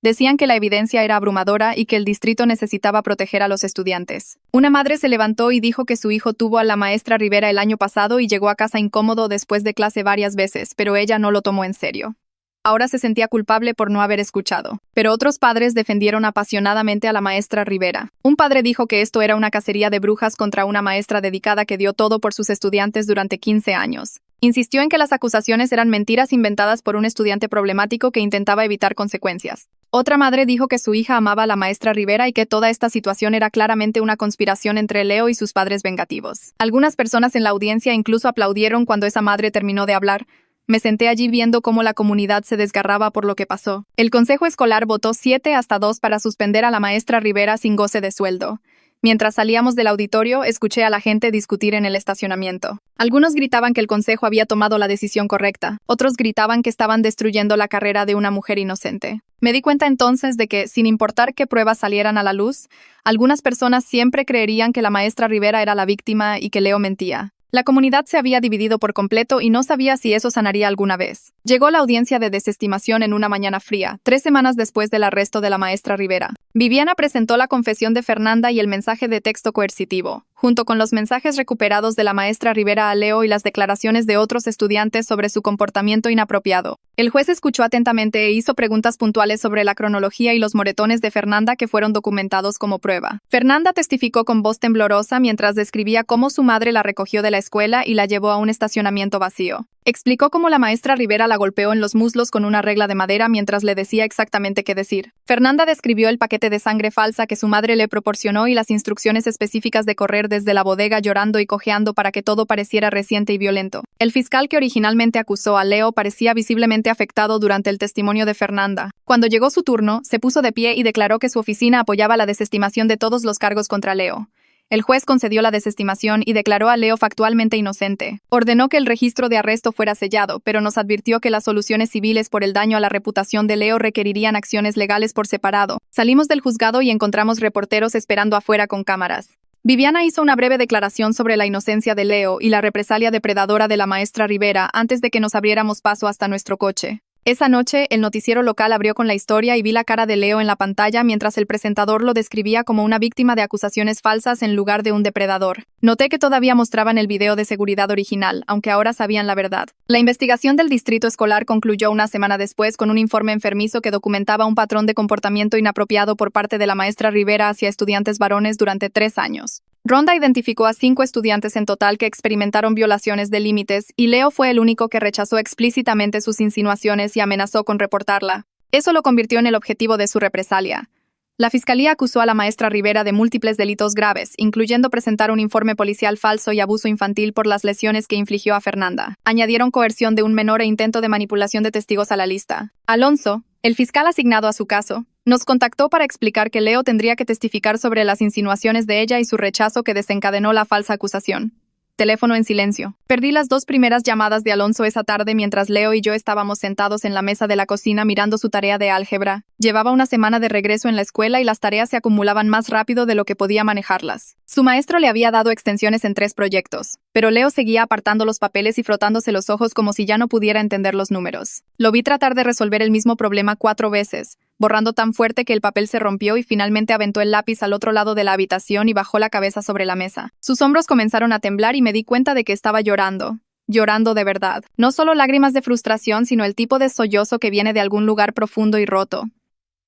Decían que la evidencia era abrumadora y que el distrito necesitaba proteger a los estudiantes. Una madre se levantó y dijo que su hijo tuvo a la maestra Rivera el año pasado y llegó a casa incómodo después de clase varias veces, pero ella no lo tomó en serio. Ahora se sentía culpable por no haber escuchado. Pero otros padres defendieron apasionadamente a la maestra Rivera. Un padre dijo que esto era una cacería de brujas contra una maestra dedicada que dio todo por sus estudiantes durante 15 años. Insistió en que las acusaciones eran mentiras inventadas por un estudiante problemático que intentaba evitar consecuencias. Otra madre dijo que su hija amaba a la maestra Rivera y que toda esta situación era claramente una conspiración entre Leo y sus padres vengativos. Algunas personas en la audiencia incluso aplaudieron cuando esa madre terminó de hablar. Me senté allí viendo cómo la comunidad se desgarraba por lo que pasó. El consejo escolar votó 7-2 para suspender a la maestra Rivera sin goce de sueldo. Mientras salíamos del auditorio, escuché a la gente discutir en el estacionamiento. Algunos gritaban que el consejo había tomado la decisión correcta. Otros gritaban que estaban destruyendo la carrera de una mujer inocente. Me di cuenta entonces de que, sin importar qué pruebas salieran a la luz, algunas personas siempre creerían que la maestra Rivera era la víctima y que Leo mentía. La comunidad se había dividido por completo y no sabía si eso sanaría alguna vez. Llegó la audiencia de desestimación en una mañana fría, 3 semanas después del arresto de la maestra Rivera. Viviana presentó la confesión de Fernanda y el mensaje de texto coercitivo, junto con los mensajes recuperados de la maestra Rivera a Leo y las declaraciones de otros estudiantes sobre su comportamiento inapropiado. El juez escuchó atentamente e hizo preguntas puntuales sobre la cronología y los moretones de Fernanda que fueron documentados como prueba. Fernanda testificó con voz temblorosa mientras describía cómo su madre la recogió de la escuela y la llevó a un estacionamiento vacío. Explicó cómo la maestra Rivera la golpeó en los muslos con una regla de madera mientras le decía exactamente qué decir. Fernanda describió el paquete de sangre falsa que su madre le proporcionó y las instrucciones específicas de correr desde la bodega llorando y cojeando para que todo pareciera reciente y violento. El fiscal que originalmente acusó a Leo parecía visiblemente afectado durante el testimonio de Fernanda. Cuando llegó su turno, se puso de pie y declaró que su oficina apoyaba la desestimación de todos los cargos contra Leo. El juez concedió la desestimación y declaró a Leo factualmente inocente. Ordenó que el registro de arresto fuera sellado, pero nos advirtió que las soluciones civiles por el daño a la reputación de Leo requerirían acciones legales por separado. Salimos del juzgado y encontramos reporteros esperando afuera con cámaras. Viviana hizo una breve declaración sobre la inocencia de Leo y la represalia depredadora de la maestra Rivera antes de que nos abriéramos paso hasta nuestro coche. Esa noche, el noticiero local abrió con la historia y vi la cara de Leo en la pantalla mientras el presentador lo describía como una víctima de acusaciones falsas en lugar de un depredador. Noté que todavía mostraban el video de seguridad original, aunque ahora sabían la verdad. La investigación del distrito escolar concluyó una semana después con un informe enfermizo que documentaba un patrón de comportamiento inapropiado por parte de la maestra Rivera hacia estudiantes varones durante 3 años. Ronda identificó a 5 estudiantes en total que experimentaron violaciones de límites y Leo fue el único que rechazó explícitamente sus insinuaciones y amenazó con reportarla. Eso lo convirtió en el objetivo de su represalia. La fiscalía acusó a la maestra Rivera de múltiples delitos graves, incluyendo presentar un informe policial falso y abuso infantil por las lesiones que infligió a Fernanda. Añadieron coerción de un menor e intento de manipulación de testigos a la lista. Alonso, el fiscal asignado a su caso, nos contactó para explicar que Leo tendría que testificar sobre las insinuaciones de ella y su rechazo que desencadenó la falsa acusación. Teléfono en silencio. Perdí las 2 primeras llamadas de Alonso esa tarde mientras Leo y yo estábamos sentados en la mesa de la cocina mirando su tarea de álgebra. Llevaba una semana de regreso en la escuela y las tareas se acumulaban más rápido de lo que podía manejarlas. Su maestro le había dado extensiones en 3 proyectos, pero Leo seguía apartando los papeles y frotándose los ojos como si ya no pudiera entender los números. Lo vi tratar de resolver el mismo problema 4 veces, borrando tan fuerte que el papel se rompió y finalmente aventó el lápiz al otro lado de la habitación y bajó la cabeza sobre la mesa. Sus hombros comenzaron a temblar y me di cuenta de que estaba llorando. Llorando de verdad. No solo lágrimas de frustración, sino el tipo de sollozo que viene de algún lugar profundo y roto.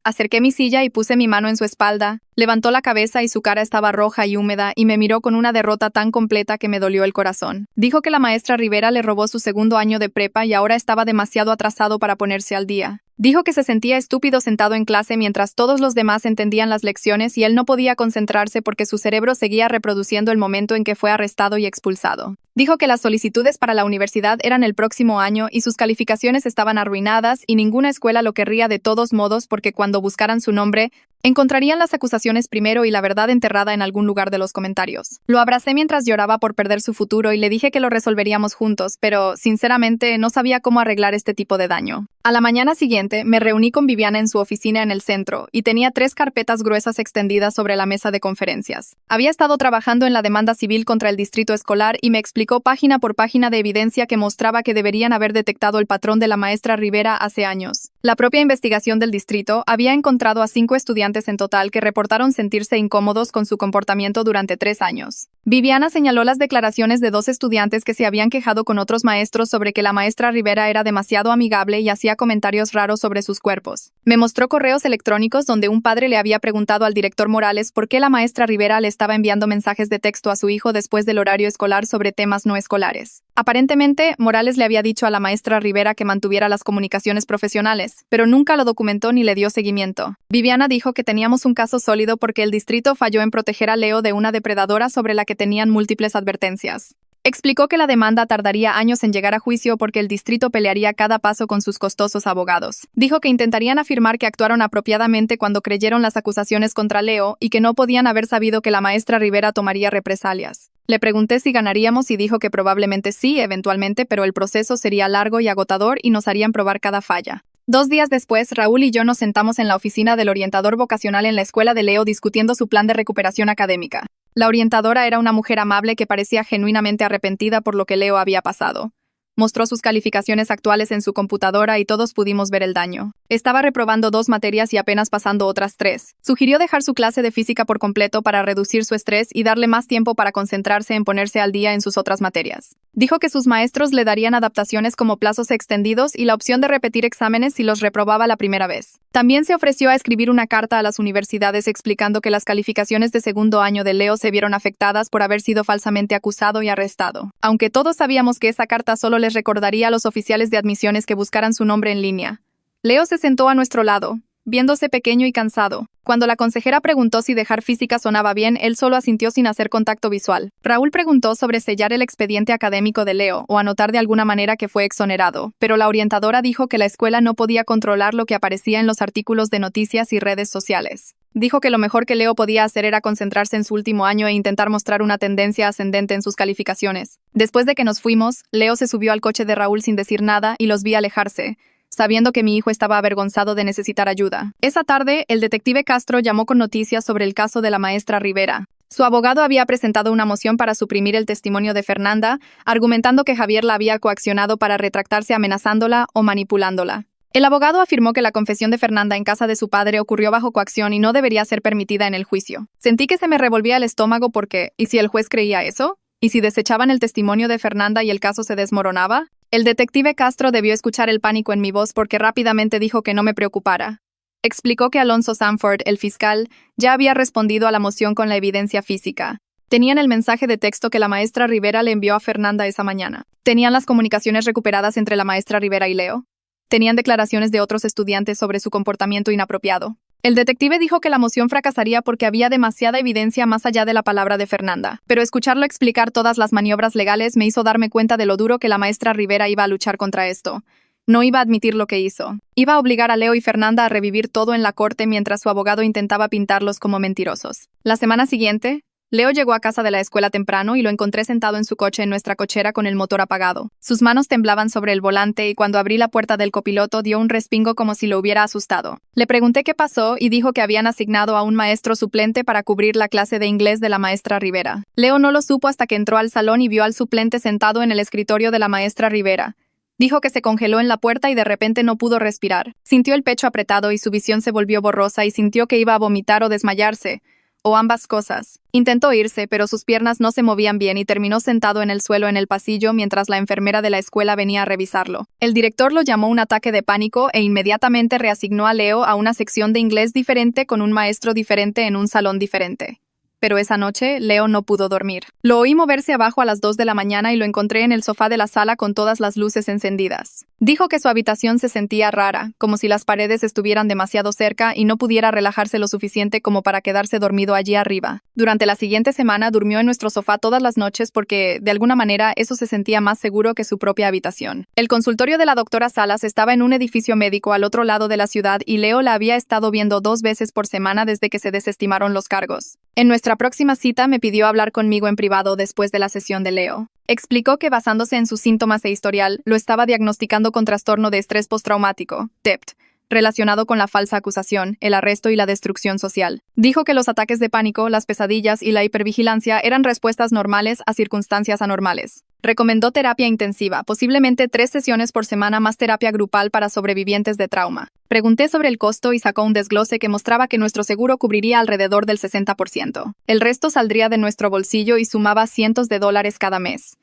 Acerqué mi silla y puse mi mano en su espalda. Levantó la cabeza y su cara estaba roja y húmeda y me miró con una derrota tan completa que me dolió el corazón. Dijo que la maestra Rivera le robó su 2º año de prepa y ahora estaba demasiado atrasado para ponerse al día. Dijo que se sentía estúpido sentado en clase mientras todos los demás entendían las lecciones y él no podía concentrarse porque su cerebro seguía reproduciendo el momento en que fue arrestado y expulsado. Dijo que las solicitudes para la universidad eran el próximo año y sus calificaciones estaban arruinadas y ninguna escuela lo querría de todos modos porque cuando buscaran su nombre, encontrarían las acusaciones primero y la verdad enterrada en algún lugar de los comentarios. Lo abracé mientras lloraba por perder su futuro y le dije que lo resolveríamos juntos, pero, sinceramente, no sabía cómo arreglar este tipo de daño. A la mañana siguiente, me reuní con Viviana en su oficina en el centro y tenía 3 carpetas gruesas extendidas sobre la mesa de conferencias. Había estado trabajando en la demanda civil contra el distrito escolar y me explicó página por página de evidencia que mostraba que deberían haber detectado el patrón de la maestra Rivera hace años. La propia investigación del distrito había encontrado a 5 estudiantes en total que reportaron sentirse incómodos con su comportamiento durante 3 años. Viviana señaló las declaraciones de 2 estudiantes que se habían quejado con otros maestros sobre que la maestra Rivera era demasiado amigable y hacía comentarios raros sobre sus cuerpos. Me mostró correos electrónicos donde un padre le había preguntado al director Morales por qué la maestra Rivera le estaba enviando mensajes de texto a su hijo después del horario escolar sobre temas no escolares. Aparentemente, Morales le había dicho a la maestra Rivera que mantuviera las comunicaciones profesionales, pero nunca lo documentó ni le dio seguimiento. Viviana dijo que teníamos un caso sólido porque el distrito falló en proteger a Leo de una depredadora sobre la que tenían múltiples advertencias. Explicó que la demanda tardaría años en llegar a juicio porque el distrito pelearía cada paso con sus costosos abogados. Dijo que intentarían afirmar que actuaron apropiadamente cuando creyeron las acusaciones contra Leo y que no podían haber sabido que la maestra Rivera tomaría represalias. Le pregunté si ganaríamos y dijo que probablemente sí, eventualmente, pero el proceso sería largo y agotador y nos harían probar cada falla. 2 días después, Raúl y yo nos sentamos en la oficina del orientador vocacional en la escuela de Leo discutiendo su plan de recuperación académica. La orientadora era una mujer amable que parecía genuinamente arrepentida por lo que Leo había pasado. Mostró sus calificaciones actuales en su computadora y todos pudimos ver el daño. Estaba reprobando 2 materias y apenas pasando otras 3. Sugirió dejar su clase de física por completo para reducir su estrés y darle más tiempo para concentrarse en ponerse al día en sus otras materias. Dijo que sus maestros le darían adaptaciones como plazos extendidos y la opción de repetir exámenes si los reprobaba la primera vez. También se ofreció a escribir una carta a las universidades explicando que las calificaciones de 2º año de Leo se vieron afectadas por haber sido falsamente acusado y arrestado. Aunque todos sabíamos que esa carta solo les recordaría a los oficiales de admisiones que buscaran su nombre en línea. Leo se sentó a nuestro lado, viéndose pequeño y cansado. Cuando la consejera preguntó si dejar física sonaba bien, él solo asintió sin hacer contacto visual. Raúl preguntó sobre sellar el expediente académico de Leo o anotar de alguna manera que fue exonerado, pero la orientadora dijo que la escuela no podía controlar lo que aparecía en los artículos de noticias y redes sociales. Dijo que lo mejor que Leo podía hacer era concentrarse en su último año e intentar mostrar una tendencia ascendente en sus calificaciones. Después de que nos fuimos, Leo se subió al coche de Raúl sin decir nada y los vi alejarse, sabiendo que mi hijo estaba avergonzado de necesitar ayuda. Esa tarde, el detective Castro llamó con noticias sobre el caso de la maestra Rivera. Su abogado había presentado una moción para suprimir el testimonio de Fernanda, argumentando que Javier la había coaccionado para retractarse amenazándola o manipulándola. El abogado afirmó que la confesión de Fernanda en casa de su padre ocurrió bajo coacción y no debería ser permitida en el juicio. Sentí que se me revolvía el estómago porque, ¿y si el juez creía eso? ¿Y si desechaban el testimonio de Fernanda y el caso se desmoronaba? El detective Castro debió escuchar el pánico en mi voz porque rápidamente dijo que no me preocupara. Explicó que Alonso Sanford, el fiscal, ya había respondido a la moción con la evidencia física. Tenían el mensaje de texto que la maestra Rivera le envió a Fernanda esa mañana. Tenían las comunicaciones recuperadas entre la maestra Rivera y Leo. Tenían declaraciones de otros estudiantes sobre su comportamiento inapropiado. El detective dijo que la moción fracasaría porque había demasiada evidencia más allá de la palabra de Fernanda, pero escucharlo explicar todas las maniobras legales me hizo darme cuenta de lo duro que la maestra Rivera iba a luchar contra esto. No iba a admitir lo que hizo. Iba a obligar a Leo y Fernanda a revivir todo en la corte mientras su abogado intentaba pintarlos como mentirosos. La semana siguiente, Leo llegó a casa de la escuela temprano y lo encontré sentado en su coche en nuestra cochera con el motor apagado. Sus manos temblaban sobre el volante y cuando abrí la puerta del copiloto dio un respingo como si lo hubiera asustado. Le pregunté qué pasó y dijo que habían asignado a un maestro suplente para cubrir la clase de inglés de la maestra Rivera. Leo no lo supo hasta que entró al salón y vio al suplente sentado en el escritorio de la maestra Rivera. Dijo que se congeló en la puerta y de repente no pudo respirar. Sintió el pecho apretado y su visión se volvió borrosa y sintió que iba a vomitar o desmayarse, o ambas cosas. Intentó irse, pero sus piernas no se movían bien y terminó sentado en el suelo en el pasillo mientras la enfermera de la escuela venía a revisarlo. El director lo llamó un ataque de pánico e inmediatamente reasignó a Leo a una sección de inglés diferente con un maestro diferente en un salón diferente. Pero esa noche, Leo no pudo dormir. Lo oí moverse abajo a las 2 de la mañana y lo encontré en el sofá de la sala con todas las luces encendidas. Dijo que su habitación se sentía rara, como si las paredes estuvieran demasiado cerca y no pudiera relajarse lo suficiente como para quedarse dormido allí arriba. Durante la siguiente semana durmió en nuestro sofá todas las noches porque, de alguna manera, eso se sentía más seguro que su propia habitación. El consultorio de la doctora Salas estaba en un edificio médico al otro lado de la ciudad y Leo la había estado viendo 2 veces por semana desde que se desestimaron los cargos. En nuestra próxima cita me pidió hablar conmigo en privado después de la sesión de Leo. Explicó que basándose en sus síntomas e historial, lo estaba diagnosticando con trastorno de estrés postraumático, TEPT, relacionado con la falsa acusación, el arresto y la destrucción social. Dijo que los ataques de pánico, las pesadillas y la hipervigilancia eran respuestas normales a circunstancias anormales. Recomendó terapia intensiva, posiblemente 3 sesiones por semana más terapia grupal para sobrevivientes de trauma. Pregunté sobre el costo y sacó un desglose que mostraba que nuestro seguro cubriría alrededor del 60%. El resto saldría de nuestro bolsillo y sumaba cientos de dólares cada mes.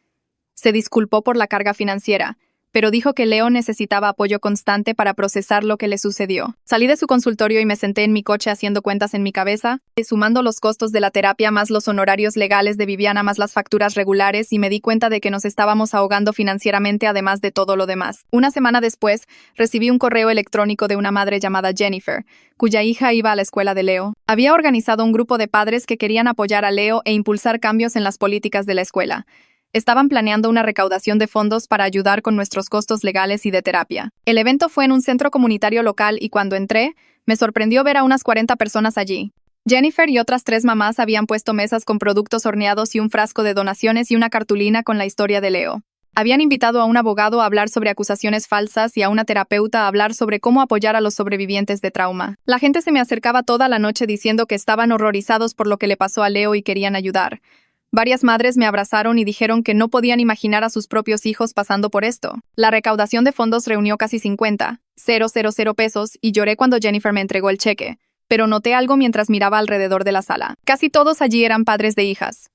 Se disculpó por la carga financiera, pero dijo que Leo necesitaba apoyo constante para procesar lo que le sucedió. Salí de su consultorio y me senté en mi coche haciendo cuentas en mi cabeza, sumando los costos de la terapia más los honorarios legales de Viviana más las facturas regulares y me di cuenta de que nos estábamos ahogando financieramente además de todo lo demás. Una semana después, recibí un correo electrónico de una madre llamada Jennifer, cuya hija iba a la escuela de Leo. Había organizado un grupo de padres que querían apoyar a Leo e impulsar cambios en las políticas de la escuela. Estaban planeando una recaudación de fondos para ayudar con nuestros costos legales y de terapia. El evento fue en un centro comunitario local y cuando entré, me sorprendió ver a unas 40 personas allí. Jennifer y otras 3 mamás habían puesto mesas con productos horneados y un frasco de donaciones y una cartulina con la historia de Leo. Habían invitado a un abogado a hablar sobre acusaciones falsas y a una terapeuta a hablar sobre cómo apoyar a los sobrevivientes de trauma. La gente se me acercaba toda la noche diciendo que estaban horrorizados por lo que le pasó a Leo y querían ayudar. Varias madres me abrazaron y dijeron que no podían imaginar a sus propios hijos pasando por esto. La recaudación de fondos reunió casi 50,000 pesos y lloré cuando Jennifer me entregó el cheque, pero noté algo mientras miraba alrededor de la sala. Casi todos allí eran padres de hijas.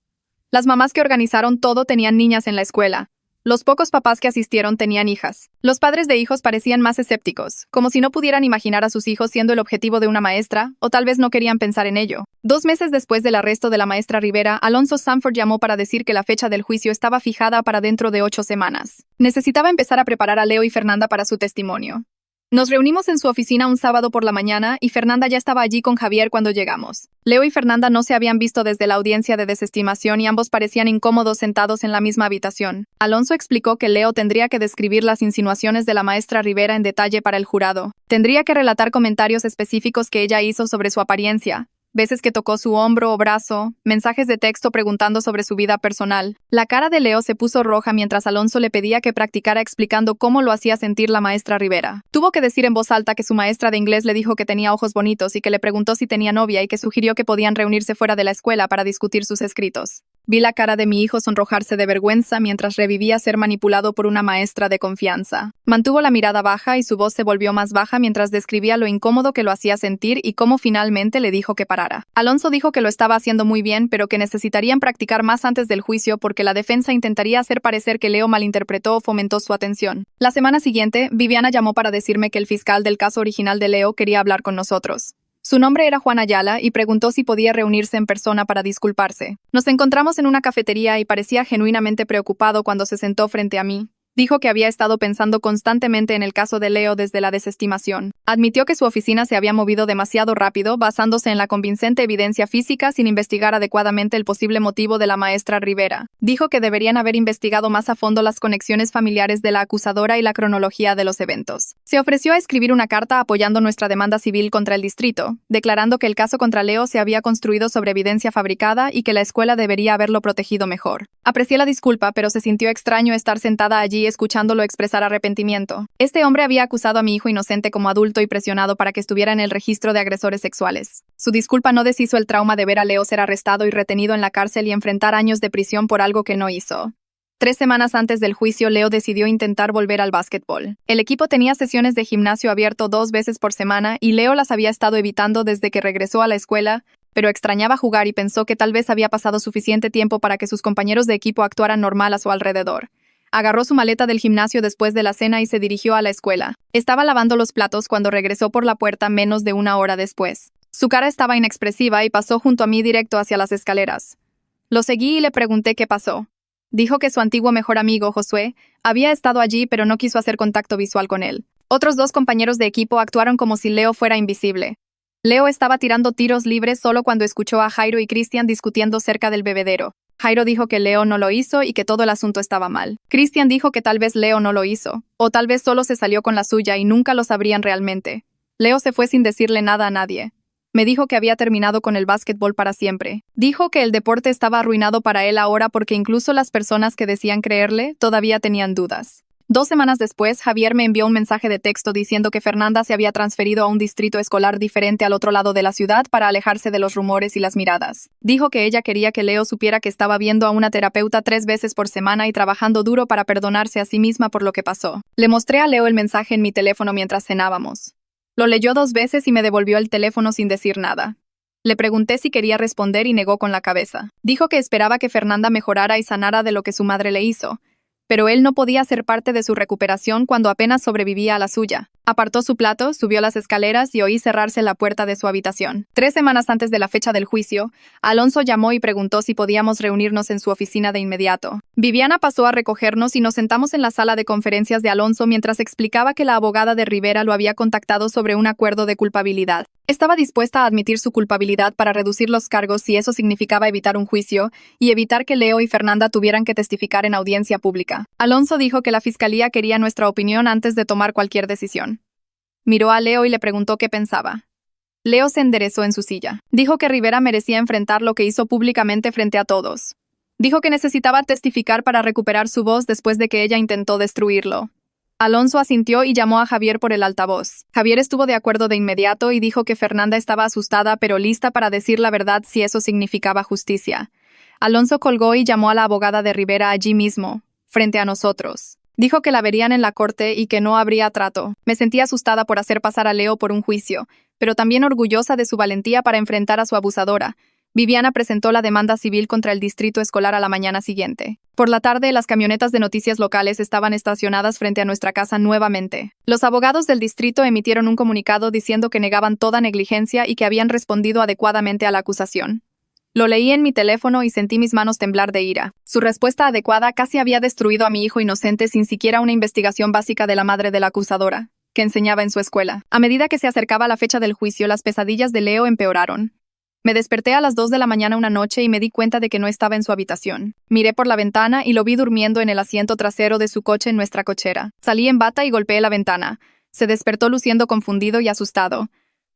Las mamás que organizaron todo tenían niñas en la escuela. Los pocos papás que asistieron tenían hijas. Los padres de hijos parecían más escépticos, como si no pudieran imaginar a sus hijos siendo el objetivo de una maestra, o tal vez no querían pensar en ello. 2 meses después del arresto de la maestra Rivera, Alonso Sanford llamó para decir que la fecha del juicio estaba fijada para dentro de 8 semanas. Necesitaba empezar a preparar a Leo y Fernanda para su testimonio. Nos reunimos en su oficina un sábado por la mañana y Fernanda ya estaba allí con Javier cuando llegamos. Leo y Fernanda no se habían visto desde la audiencia de desestimación y ambos parecían incómodos sentados en la misma habitación. Alonso explicó que Leo tendría que describir las insinuaciones de la maestra Rivera en detalle para el jurado. Tendría que relatar comentarios específicos que ella hizo sobre su apariencia, veces que tocó su hombro o brazo, mensajes de texto preguntando sobre su vida personal. La cara de Leo se puso roja mientras Alonso le pedía que practicara explicando cómo lo hacía sentir la maestra Rivera. Tuvo que decir en voz alta que su maestra de inglés le dijo que tenía ojos bonitos y que le preguntó si tenía novia y que sugirió que podían reunirse fuera de la escuela para discutir sus escritos. Vi la cara de mi hijo sonrojarse de vergüenza mientras revivía ser manipulado por una maestra de confianza. Mantuvo la mirada baja y su voz se volvió más baja mientras describía lo incómodo que lo hacía sentir y cómo finalmente le dijo que parara. Alonso dijo que lo estaba haciendo muy bien, pero que necesitarían practicar más antes del juicio porque la defensa intentaría hacer parecer que Leo malinterpretó o fomentó su atención. La semana siguiente, Viviana llamó para decirme que el fiscal del caso original de Leo quería hablar con nosotros. Su nombre era Juan Ayala y preguntó si podía reunirse en persona para disculparse. Nos encontramos en una cafetería y parecía genuinamente preocupado cuando se sentó frente a mí. Dijo que había estado pensando constantemente en el caso de Leo desde la desestimación. Admitió que su oficina se había movido demasiado rápido, basándose en la convincente evidencia física sin investigar adecuadamente el posible motivo de la maestra Rivera. Dijo que deberían haber investigado más a fondo las conexiones familiares de la acusadora y la cronología de los eventos. Se ofreció a escribir una carta apoyando nuestra demanda civil contra el distrito, declarando que el caso contra Leo se había construido sobre evidencia fabricada y que la escuela debería haberlo protegido mejor. Aprecié la disculpa, pero se sintió extraño estar sentada allí escuchándolo expresar arrepentimiento. Este hombre había acusado a mi hijo inocente como adulto y presionado para que estuviera en el registro de agresores sexuales. Su disculpa no deshizo el trauma de ver a Leo ser arrestado y retenido en la cárcel y enfrentar años de prisión por algo que no hizo. 3 semanas antes del juicio, Leo decidió intentar volver al básquetbol. El equipo tenía sesiones de gimnasio abierto 2 veces por semana y Leo las había estado evitando desde que regresó a la escuela, pero extrañaba jugar y pensó que tal vez había pasado suficiente tiempo para que sus compañeros de equipo actuaran normal a su alrededor. Agarró su maleta del gimnasio después de la cena y se dirigió a la escuela. Estaba lavando los platos cuando regresó por la puerta menos de 1 hora después. Su cara estaba inexpresiva y pasó junto a mí directo hacia las escaleras. Lo seguí y le pregunté qué pasó. Dijo que su antiguo mejor amigo, Josué, había estado allí pero no quiso hacer contacto visual con él. Otros 2 compañeros de equipo actuaron como si Leo fuera invisible. Leo estaba tirando tiros libres solo cuando escuchó a Jairo y Cristian discutiendo cerca del bebedero. Jairo dijo que Leo no lo hizo y que todo el asunto estaba mal. Cristian dijo que tal vez Leo no lo hizo, o tal vez solo se salió con la suya y nunca lo sabrían realmente. Leo se fue sin decirle nada a nadie. Me dijo que había terminado con el básquetbol para siempre. Dijo que el deporte estaba arruinado para él ahora porque incluso las personas que decían creerle todavía tenían dudas. 2 semanas después, Javier me envió un mensaje de texto diciendo que Fernanda se había transferido a un distrito escolar diferente al otro lado de la ciudad para alejarse de los rumores y las miradas. Dijo que ella quería que Leo supiera que estaba viendo a una terapeuta 3 veces por semana y trabajando duro para perdonarse a sí misma por lo que pasó. Le mostré a Leo el mensaje en mi teléfono mientras cenábamos. Lo leyó 2 veces y me devolvió el teléfono sin decir nada. Le pregunté si quería responder y negó con la cabeza. Dijo que esperaba que Fernanda mejorara y sanara de lo que su madre le hizo, pero él no podía ser parte de su recuperación cuando apenas sobrevivía a la suya. Apartó su plato, subió las escaleras y oí cerrarse la puerta de su habitación. 3 semanas antes de la fecha del juicio, Alonso llamó y preguntó si podíamos reunirnos en su oficina de inmediato. Viviana pasó a recogernos y nos sentamos en la sala de conferencias de Alonso mientras explicaba que la abogada de Rivera lo había contactado sobre un acuerdo de culpabilidad. Estaba dispuesta a admitir su culpabilidad para reducir los cargos si eso significaba evitar un juicio y evitar que Leo y Fernanda tuvieran que testificar en audiencia pública. Alonso dijo que la fiscalía quería nuestra opinión antes de tomar cualquier decisión. Miró a Leo y le preguntó qué pensaba. Leo se enderezó en su silla. Dijo que Rivera merecía enfrentar lo que hizo públicamente frente a todos. Dijo que necesitaba testificar para recuperar su voz después de que ella intentó destruirlo. Alonso asintió y llamó a Javier por el altavoz. Javier estuvo de acuerdo de inmediato y dijo que Fernanda estaba asustada pero lista para decir la verdad si eso significaba justicia. Alonso colgó y llamó a la abogada de Rivera allí mismo, frente a nosotros. Dijo que la verían en la corte y que no habría trato. Me sentí asustada por hacer pasar a Leo por un juicio, pero también orgullosa de su valentía para enfrentar a su abusadora. Viviana presentó la demanda civil contra el distrito escolar a la mañana siguiente. Por la tarde, las camionetas de noticias locales estaban estacionadas frente a nuestra casa nuevamente. Los abogados del distrito emitieron un comunicado diciendo que negaban toda negligencia y que habían respondido adecuadamente a la acusación. Lo leí en mi teléfono y sentí mis manos temblar de ira. Su respuesta adecuada casi había destruido a mi hijo inocente sin siquiera una investigación básica de la madre de la acusadora, que enseñaba en su escuela. A medida que se acercaba la fecha del juicio, las pesadillas de Leo empeoraron. Me desperté a las 2 de la mañana una noche y me di cuenta de que no estaba en su habitación. Miré por la ventana y lo vi durmiendo en el asiento trasero de su coche en nuestra cochera. Salí en bata y golpeé la ventana. Se despertó luciendo confundido y asustado.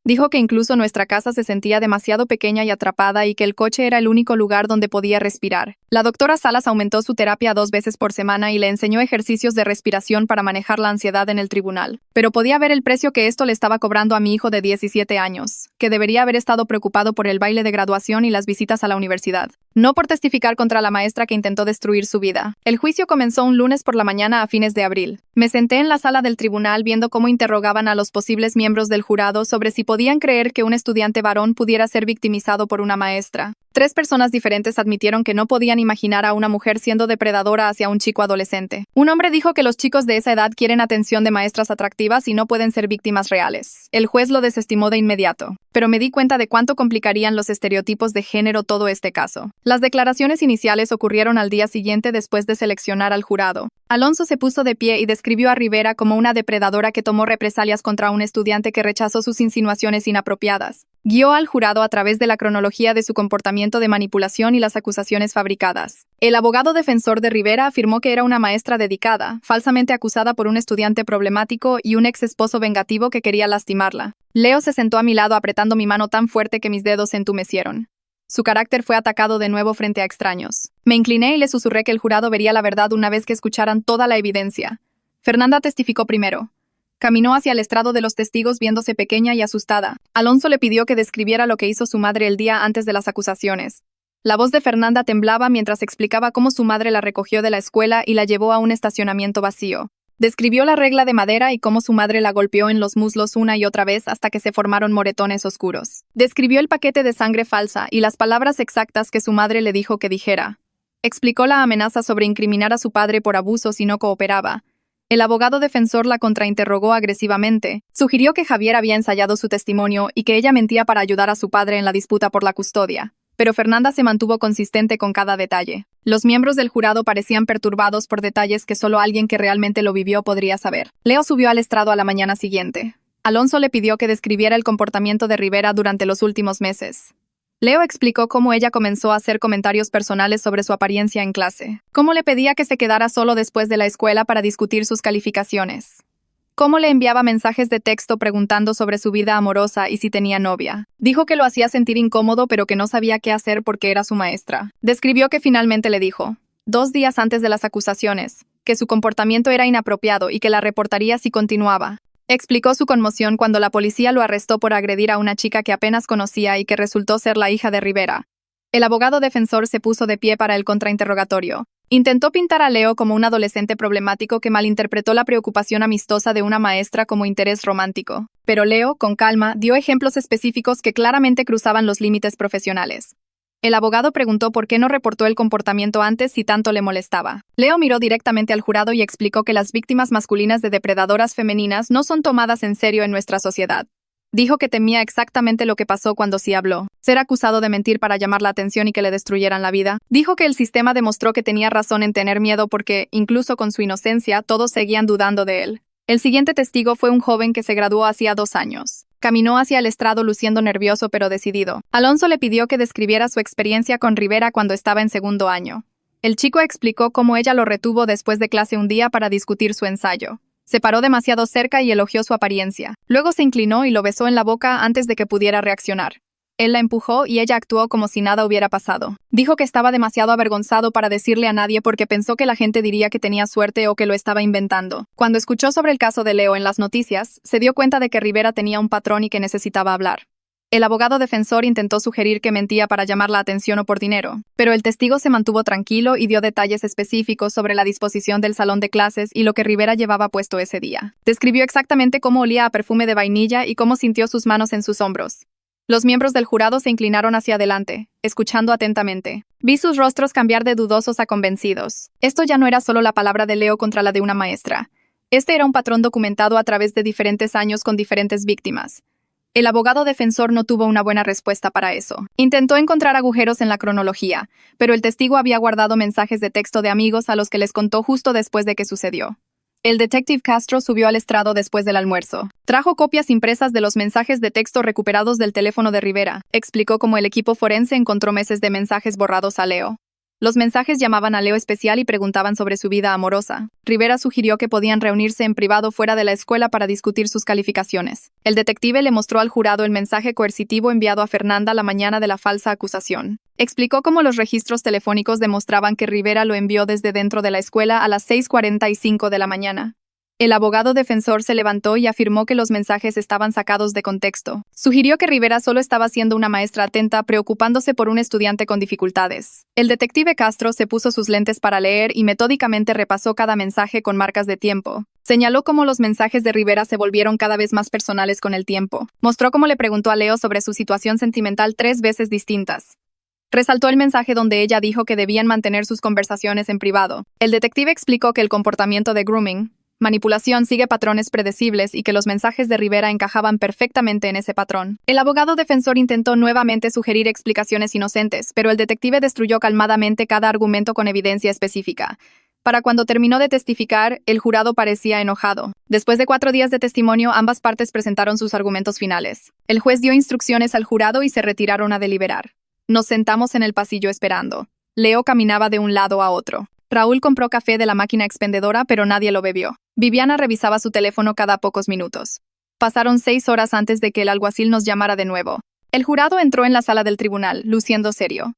Dijo que incluso nuestra casa se sentía demasiado pequeña y atrapada y que el coche era el único lugar donde podía respirar. La doctora Salas aumentó su terapia 2 veces por semana y le enseñó ejercicios de respiración para manejar la ansiedad en el tribunal. Pero podía ver el precio que esto le estaba cobrando a mi hijo de 17 años, que debería haber estado preocupado por el baile de graduación y las visitas a la universidad, no por testificar contra la maestra que intentó destruir su vida. El juicio comenzó un lunes por la mañana a fines de abril. Me senté en la sala del tribunal viendo cómo interrogaban a los posibles miembros del jurado sobre si podían creer que un estudiante varón pudiera ser victimizado por una maestra. 3 personas diferentes admitieron que no podían imaginar a una mujer siendo depredadora hacia un chico adolescente. Un hombre dijo que los chicos de esa edad quieren atención de maestras atractivas y no pueden ser víctimas reales. El juez lo desestimó de inmediato, pero me di cuenta de cuánto complicarían los estereotipos de género todo este caso. Las declaraciones iniciales ocurrieron al día siguiente después de seleccionar al jurado. Alonso se puso de pie y describió a Rivera como una depredadora que tomó represalias contra un estudiante que rechazó sus insinuaciones inapropiadas. Guió al jurado a través de la cronología de su comportamiento de manipulación y las acusaciones fabricadas. El abogado defensor de Rivera afirmó que era una maestra dedicada, falsamente acusada por un estudiante problemático y un ex esposo vengativo que quería lastimarla. Leo se sentó a mi lado apretando mi mano tan fuerte que mis dedos se entumecieron. Su carácter fue atacado de nuevo frente a extraños. Me incliné y le susurré que el jurado vería la verdad una vez que escucharan toda la evidencia. Fernanda testificó primero. Caminó hacia el estrado de los testigos viéndose pequeña y asustada. Alonso le pidió que describiera lo que hizo su madre el día antes de las acusaciones. La voz de Fernanda temblaba mientras explicaba cómo su madre la recogió de la escuela y la llevó a un estacionamiento vacío. Describió la regla de madera y cómo su madre la golpeó en los muslos una y otra vez hasta que se formaron moretones oscuros. Describió el paquete de sangre falsa y las palabras exactas que su madre le dijo que dijera. Explicó la amenaza sobre incriminar a su padre por abuso si no cooperaba. El abogado defensor la contrainterrogó agresivamente. Sugirió que Javier había ensayado su testimonio y que ella mentía para ayudar a su padre en la disputa por la custodia. Pero Fernanda se mantuvo consistente con cada detalle. Los miembros del jurado parecían perturbados por detalles que solo alguien que realmente lo vivió podría saber. Leo subió al estrado a la mañana siguiente. Alonso le pidió que describiera el comportamiento de Rivera durante los últimos meses. Leo explicó cómo ella comenzó a hacer comentarios personales sobre su apariencia en clase, cómo le pedía que se quedara solo después de la escuela para discutir sus calificaciones, cómo le enviaba mensajes de texto preguntando sobre su vida amorosa y si tenía novia. Dijo que lo hacía sentir incómodo pero que no sabía qué hacer porque era su maestra. Describió que finalmente le dijo, 2 días antes de las acusaciones, que su comportamiento era inapropiado y que la reportaría si continuaba. Explicó su conmoción cuando la policía lo arrestó por agredir a una chica que apenas conocía y que resultó ser la hija de Rivera. El abogado defensor se puso de pie para el contrainterrogatorio. Intentó pintar a Leo como un adolescente problemático que malinterpretó la preocupación amistosa de una maestra como interés romántico. Pero Leo, con calma, dio ejemplos específicos que claramente cruzaban los límites profesionales. El abogado preguntó por qué no reportó el comportamiento antes si tanto le molestaba. Leo miró directamente al jurado y explicó que las víctimas masculinas de depredadoras femeninas no son tomadas en serio en nuestra sociedad. Dijo que temía exactamente lo que pasó cuando sí habló. Ser acusado de mentir para llamar la atención y que le destruyeran la vida. Dijo que el sistema demostró que tenía razón en tener miedo porque, incluso con su inocencia, todos seguían dudando de él. El siguiente testigo fue un joven que se graduó hacía 2 años. Caminó hacia el estrado luciendo nervioso pero decidido. Alonso le pidió que describiera su experiencia con Rivera cuando estaba en 2º año. El chico explicó cómo ella lo retuvo después de clase un día para discutir su ensayo. Se paró demasiado cerca y elogió su apariencia. Luego se inclinó y lo besó en la boca antes de que pudiera reaccionar. Él la empujó y ella actuó como si nada hubiera pasado. Dijo que estaba demasiado avergonzado para decirle a nadie porque pensó que la gente diría que tenía suerte o que lo estaba inventando. Cuando escuchó sobre el caso de Leo en las noticias, se dio cuenta de que Rivera tenía un patrón y que necesitaba hablar. El abogado defensor intentó sugerir que mentía para llamar la atención o por dinero, pero el testigo se mantuvo tranquilo y dio detalles específicos sobre la disposición del salón de clases y lo que Rivera llevaba puesto ese día. Describió exactamente cómo olía a perfume de vainilla y cómo sintió sus manos en sus hombros. Los miembros del jurado se inclinaron hacia adelante, escuchando atentamente. Vi sus rostros cambiar de dudosos a convencidos. Esto ya no era solo la palabra de Leo contra la de una maestra. Este era un patrón documentado a través de diferentes años con diferentes víctimas. El abogado defensor no tuvo una buena respuesta para eso. Intentó encontrar agujeros en la cronología, pero el testigo había guardado mensajes de texto de amigos a los que les contó justo después de que sucedió. El detective Castro subió al estrado después del almuerzo. Trajo copias impresas de los mensajes de texto recuperados del teléfono de Rivera. Explicó cómo el equipo forense encontró meses de mensajes borrados a Leo. Los mensajes llamaban a Leo especial y preguntaban sobre su vida amorosa. Rivera sugirió que podían reunirse en privado fuera de la escuela para discutir sus calificaciones. El detective le mostró al jurado el mensaje coercitivo enviado a Fernanda la mañana de la falsa acusación. Explicó cómo los registros telefónicos demostraban que Rivera lo envió desde dentro de la escuela a las 6:45 de la mañana. El abogado defensor se levantó y afirmó que los mensajes estaban sacados de contexto. Sugirió que Rivera solo estaba siendo una maestra atenta, preocupándose por un estudiante con dificultades. El detective Castro se puso sus lentes para leer y metódicamente repasó cada mensaje con marcas de tiempo. Señaló cómo los mensajes de Rivera se volvieron cada vez más personales con el tiempo. Mostró cómo le preguntó a Leo sobre su situación sentimental 3 veces distintas. Resaltó el mensaje donde ella dijo que debían mantener sus conversaciones en privado. El detective explicó que el comportamiento de grooming, manipulación sigue patrones predecibles y que los mensajes de Rivera encajaban perfectamente en ese patrón. El abogado defensor intentó nuevamente sugerir explicaciones inocentes, pero el detective destruyó calmadamente cada argumento con evidencia específica. Para cuando terminó de testificar, el jurado parecía enojado. Después de 4 días de testimonio, ambas partes presentaron sus argumentos finales. El juez dio instrucciones al jurado y se retiraron a deliberar. Nos sentamos en el pasillo esperando. Leo caminaba de un lado a otro. Raúl compró café de la máquina expendedora, pero nadie lo bebió. Viviana revisaba su teléfono cada pocos minutos. Pasaron 6 horas antes de que el alguacil nos llamara de nuevo. El jurado entró en la sala del tribunal, luciendo serio.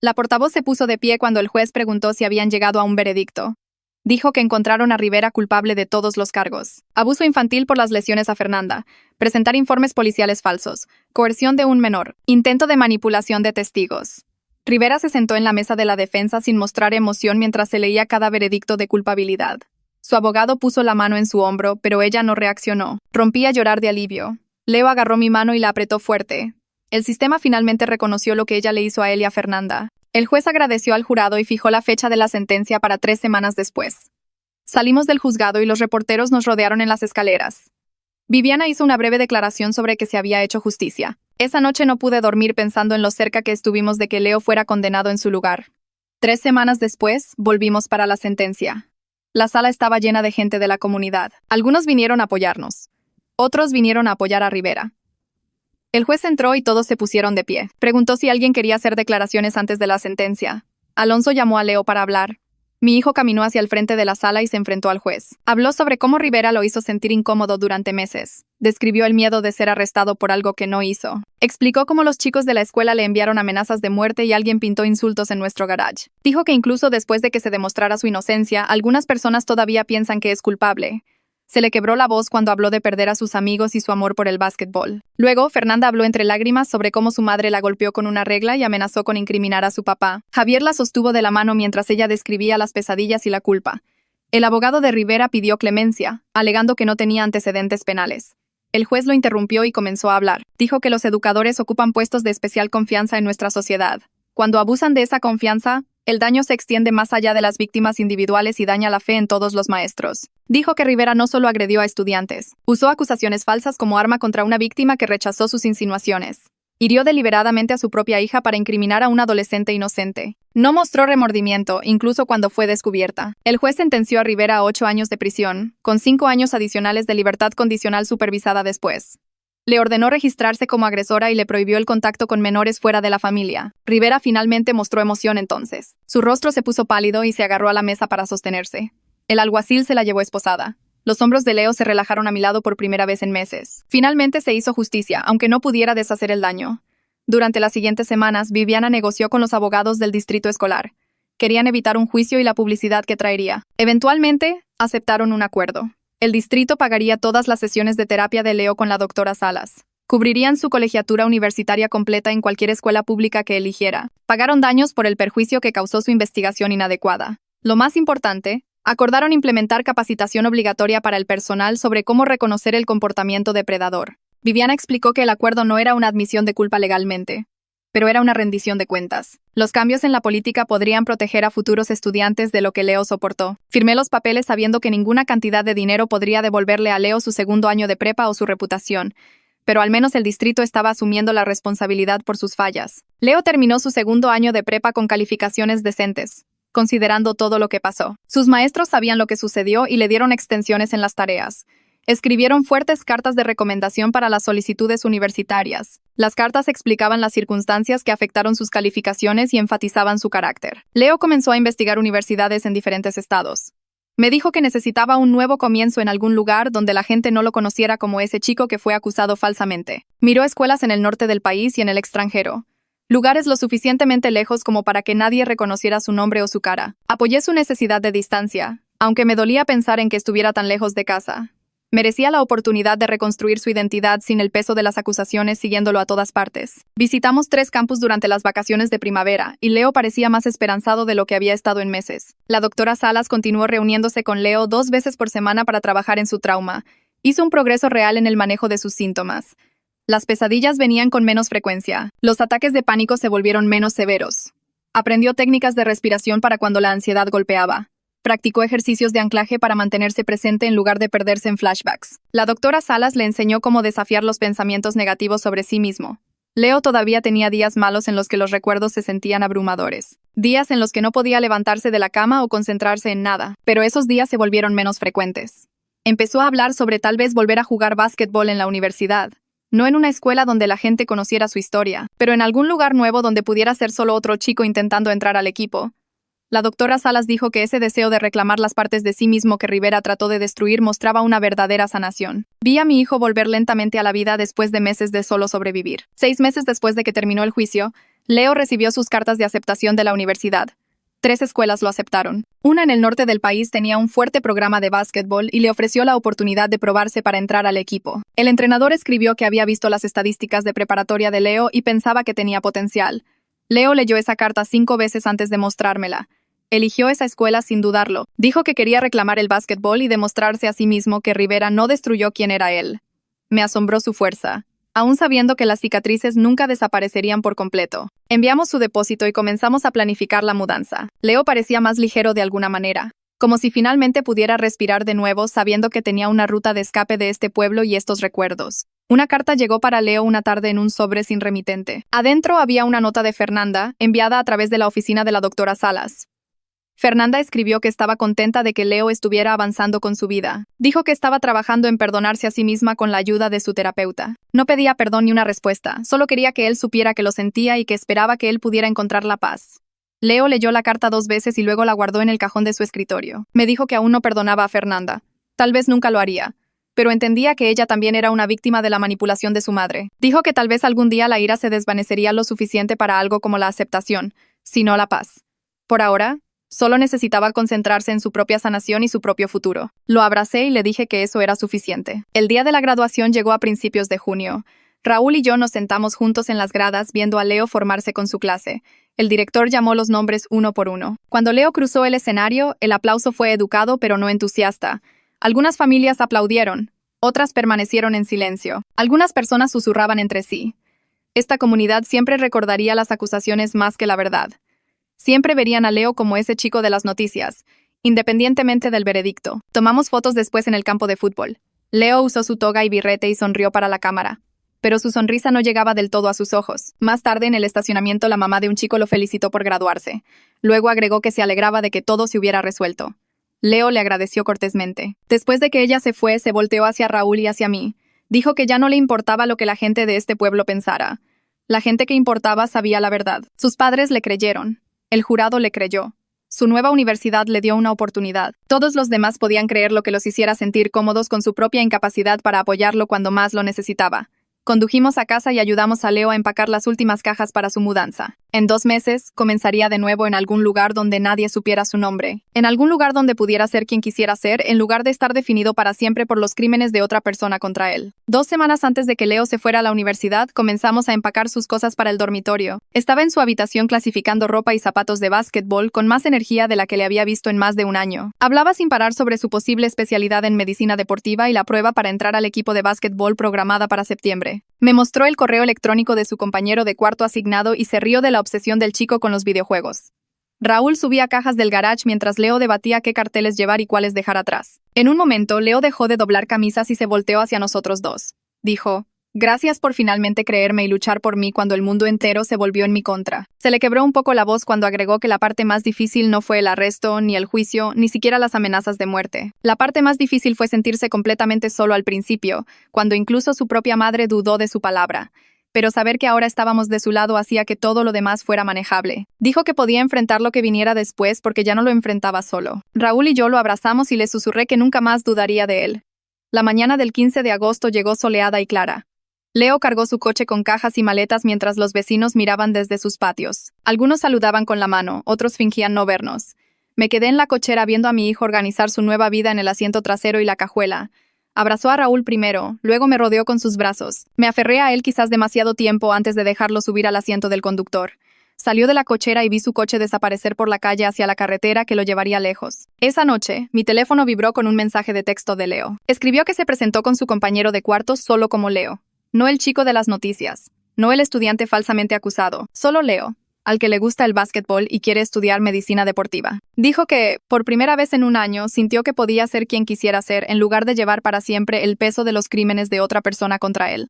La portavoz se puso de pie cuando el juez preguntó si habían llegado a un veredicto. Dijo que encontraron a Rivera culpable de todos los cargos: abuso infantil por las lesiones a Fernanda, presentar informes policiales falsos, coerción de un menor, intento de manipulación de testigos. Rivera se sentó en la mesa de la defensa sin mostrar emoción mientras se leía cada veredicto de culpabilidad. Su abogado puso la mano en su hombro, pero ella no reaccionó. Rompí a llorar de alivio. Leo agarró mi mano y la apretó fuerte. El sistema finalmente reconoció lo que ella le hizo a él y a Fernanda. El juez agradeció al jurado y fijó la fecha de la sentencia para 3 semanas después. Salimos del juzgado y los reporteros nos rodearon en las escaleras. Viviana hizo una breve declaración sobre que se había hecho justicia. Esa noche no pude dormir pensando en lo cerca que estuvimos de que Leo fuera condenado en su lugar. 3 semanas después, volvimos para la sentencia. La sala estaba llena de gente de la comunidad. Algunos vinieron a apoyarnos. Otros vinieron a apoyar a Rivera. El juez entró y todos se pusieron de pie. Preguntó si alguien quería hacer declaraciones antes de la sentencia. Alonso llamó a Leo para hablar. Mi hijo caminó hacia el frente de la sala y se enfrentó al juez. Habló sobre cómo Rivera lo hizo sentir incómodo durante meses. Describió el miedo de ser arrestado por algo que no hizo. Explicó cómo los chicos de la escuela le enviaron amenazas de muerte y alguien pintó insultos en nuestro garage. Dijo que incluso después de que se demostrara su inocencia, algunas personas todavía piensan que es culpable. Se le quebró la voz cuando habló de perder a sus amigos y su amor por el básquetbol. Luego, Fernanda habló entre lágrimas sobre cómo su madre la golpeó con una regla y amenazó con incriminar a su papá. Javier la sostuvo de la mano mientras ella describía las pesadillas y la culpa. El abogado de Rivera pidió clemencia, alegando que no tenía antecedentes penales. El juez lo interrumpió y comenzó a hablar. Dijo que los educadores ocupan puestos de especial confianza en nuestra sociedad. Cuando abusan de esa confianza, el daño se extiende más allá de las víctimas individuales y daña la fe en todos los maestros. Dijo que Rivera no solo agredió a estudiantes, usó acusaciones falsas como arma contra una víctima que rechazó sus insinuaciones. Hirió deliberadamente a su propia hija para incriminar a un adolescente inocente. No mostró remordimiento, incluso cuando fue descubierta. El juez sentenció a Rivera a 8 años de prisión, con 5 años adicionales de libertad condicional supervisada después. Le ordenó registrarse como agresora y le prohibió el contacto con menores fuera de la familia. Rivera finalmente mostró emoción entonces. Su rostro se puso pálido y se agarró a la mesa para sostenerse. El alguacil se la llevó esposada. Los hombros de Leo se relajaron a mi lado por primera vez en meses. Finalmente se hizo justicia, aunque no pudiera deshacer el daño. Durante las siguientes semanas, Viviana negoció con los abogados del distrito escolar. Querían evitar un juicio y la publicidad que traería. Eventualmente, aceptaron un acuerdo. El distrito pagaría todas las sesiones de terapia de Leo con la doctora Salas. Cubrirían su colegiatura universitaria completa en cualquier escuela pública que eligiera. Pagaron daños por el perjuicio que causó su investigación inadecuada. Lo más importante, acordaron implementar capacitación obligatoria para el personal sobre cómo reconocer el comportamiento depredador. Viviana explicó que el acuerdo no era una admisión de culpa legalmente, pero era una rendición de cuentas. Los cambios en la política podrían proteger a futuros estudiantes de lo que Leo soportó. Firmé los papeles sabiendo que ninguna cantidad de dinero podría devolverle a Leo su segundo año de prepa o su reputación, pero al menos el distrito estaba asumiendo la responsabilidad por sus fallas. Leo terminó su segundo año de prepa con calificaciones decentes, considerando todo lo que pasó. Sus maestros sabían lo que sucedió y le dieron extensiones en las tareas. Escribieron fuertes cartas de recomendación para las solicitudes universitarias. Las cartas explicaban las circunstancias que afectaron sus calificaciones y enfatizaban su carácter. Leo comenzó a investigar universidades en diferentes estados. Me dijo que necesitaba un nuevo comienzo en algún lugar donde la gente no lo conociera como ese chico que fue acusado falsamente. Miró escuelas en el norte del país y en el extranjero. Lugares lo suficientemente lejos como para que nadie reconociera su nombre o su cara. Apoyé su necesidad de distancia, aunque me dolía pensar en que estuviera tan lejos de casa. Merecía la oportunidad de reconstruir su identidad sin el peso de las acusaciones siguiéndolo a todas partes. Visitamos 3 campus durante las vacaciones de primavera, y Leo parecía más esperanzado de lo que había estado en meses. La doctora Salas continuó reuniéndose con Leo 2 veces por semana para trabajar en su trauma. Hizo un progreso real en el manejo de sus síntomas. Las pesadillas venían con menos frecuencia. Los ataques de pánico se volvieron menos severos. Aprendió técnicas de respiración para cuando la ansiedad golpeaba. Practicó ejercicios de anclaje para mantenerse presente en lugar de perderse en flashbacks. La doctora Salas le enseñó cómo desafiar los pensamientos negativos sobre sí mismo. Leo todavía tenía días malos en los que los recuerdos se sentían abrumadores. Días en los que no podía levantarse de la cama o concentrarse en nada, pero esos días se volvieron menos frecuentes. Empezó a hablar sobre tal vez volver a jugar básquetbol en la universidad. No en una escuela donde la gente conociera su historia, pero en algún lugar nuevo donde pudiera ser solo otro chico intentando entrar al equipo. La doctora Salas dijo que ese deseo de reclamar las partes de sí mismo que Rivera trató de destruir mostraba una verdadera sanación. Vi a mi hijo volver lentamente a la vida después de meses de solo sobrevivir. 6 meses después de que terminó el juicio, Leo recibió sus cartas de aceptación de la universidad. 3 escuelas lo aceptaron. Una en el norte del país tenía un fuerte programa de básquetbol y le ofreció la oportunidad de probarse para entrar al equipo. El entrenador escribió que había visto las estadísticas de preparatoria de Leo y pensaba que tenía potencial. Leo leyó esa carta 5 veces antes de mostrármela. Eligió esa escuela sin dudarlo. Dijo que quería reclamar el básquetbol y demostrarse a sí mismo que Rivera no destruyó quién era él. Me asombró su fuerza, aún sabiendo que las cicatrices nunca desaparecerían por completo. Enviamos su depósito y comenzamos a planificar la mudanza. Leo parecía más ligero de alguna manera, como si finalmente pudiera respirar de nuevo sabiendo que tenía una ruta de escape de este pueblo y estos recuerdos. Una carta llegó para Leo una tarde en un sobre sin remitente. Adentro había una nota de Fernanda, enviada a través de la oficina de la doctora Salas. Fernanda escribió que estaba contenta de que Leo estuviera avanzando con su vida. Dijo que estaba trabajando en perdonarse a sí misma con la ayuda de su terapeuta. No pedía perdón ni una respuesta, solo quería que él supiera que lo sentía y que esperaba que él pudiera encontrar la paz. Leo leyó la carta 2 veces y luego la guardó en el cajón de su escritorio. Me dijo que aún no perdonaba a Fernanda. Tal vez nunca lo haría, pero entendía que ella también era una víctima de la manipulación de su madre. Dijo que tal vez algún día la ira se desvanecería lo suficiente para algo como la aceptación, si no la paz. Por ahora, solo necesitaba concentrarse en su propia sanación y su propio futuro. Lo abracé y le dije que eso era suficiente. El día de la graduación llegó a principios de junio. Raúl y yo nos sentamos juntos en las gradas viendo a Leo formarse con su clase. El director llamó los nombres uno por uno. Cuando Leo cruzó el escenario, el aplauso fue educado pero no entusiasta. Algunas familias aplaudieron, otras permanecieron en silencio. Algunas personas susurraban entre sí. Esta comunidad siempre recordaría las acusaciones más que la verdad. Siempre verían a Leo como ese chico de las noticias, independientemente del veredicto. Tomamos fotos después en el campo de fútbol. Leo usó su toga y birrete y sonrió para la cámara. Pero su sonrisa no llegaba del todo a sus ojos. Más tarde, en el estacionamiento, la mamá de un chico lo felicitó por graduarse. Luego agregó que se alegraba de que todo se hubiera resuelto. Leo le agradeció cortésmente. Después de que ella se fue, se volteó hacia Raúl y hacia mí. Dijo que ya no le importaba lo que la gente de este pueblo pensara. La gente que importaba sabía la verdad. Sus padres le creyeron. El jurado le creyó. Su nueva universidad le dio una oportunidad. Todos los demás podían creer lo que los hiciera sentir cómodos con su propia incapacidad para apoyarlo cuando más lo necesitaba. Condujimos a casa y ayudamos a Leo a empacar las últimas cajas para su mudanza. En 2 meses, comenzaría de nuevo en algún lugar donde nadie supiera su nombre. En algún lugar donde pudiera ser quien quisiera ser, en lugar de estar definido para siempre por los crímenes de otra persona contra él. 2 semanas antes de que Leo se fuera a la universidad, comenzamos a empacar sus cosas para el dormitorio. Estaba en su habitación clasificando ropa y zapatos de básquetbol con más energía de la que le había visto en más de un año. Hablaba sin parar sobre su posible especialidad en medicina deportiva y la prueba para entrar al equipo de básquetbol programada para septiembre. Me mostró el correo electrónico de su compañero de cuarto asignado y se rió de la obsesión del chico con los videojuegos. Raúl subía cajas del garage mientras Leo debatía qué carteles llevar y cuáles dejar atrás. En un momento, Leo dejó de doblar camisas y se volteó hacia nosotros dos. Dijo: «Gracias por finalmente creerme y luchar por mí cuando el mundo entero se volvió en mi contra». Se le quebró un poco la voz cuando agregó que la parte más difícil no fue el arresto, ni el juicio, ni siquiera las amenazas de muerte. La parte más difícil fue sentirse completamente solo al principio, cuando incluso su propia madre dudó de su palabra. Pero saber que ahora estábamos de su lado hacía que todo lo demás fuera manejable. Dijo que podía enfrentar lo que viniera después porque ya no lo enfrentaba solo. Raúl y yo lo abrazamos y le susurré que nunca más dudaría de él. La mañana del 15 de agosto llegó soleada y clara. Leo cargó su coche con cajas y maletas mientras los vecinos miraban desde sus patios. Algunos saludaban con la mano, otros fingían no vernos. Me quedé en la cochera viendo a mi hijo organizar su nueva vida en el asiento trasero y la cajuela. Abrazó a Raúl primero, luego me rodeó con sus brazos. Me aferré a él quizás demasiado tiempo antes de dejarlo subir al asiento del conductor. Salió de la cochera y vi su coche desaparecer por la calle hacia la carretera que lo llevaría lejos. Esa noche, mi teléfono vibró con un mensaje de texto de Leo. Escribió que se presentó con su compañero de cuarto solo como Leo. No el chico de las noticias, no el estudiante falsamente acusado, solo Leo. al que le gusta el básquetbol y quiere estudiar medicina deportiva. Dijo que, por primera vez en un año, sintió que podía ser quien quisiera ser en lugar de llevar para siempre el peso de los crímenes de otra persona contra él.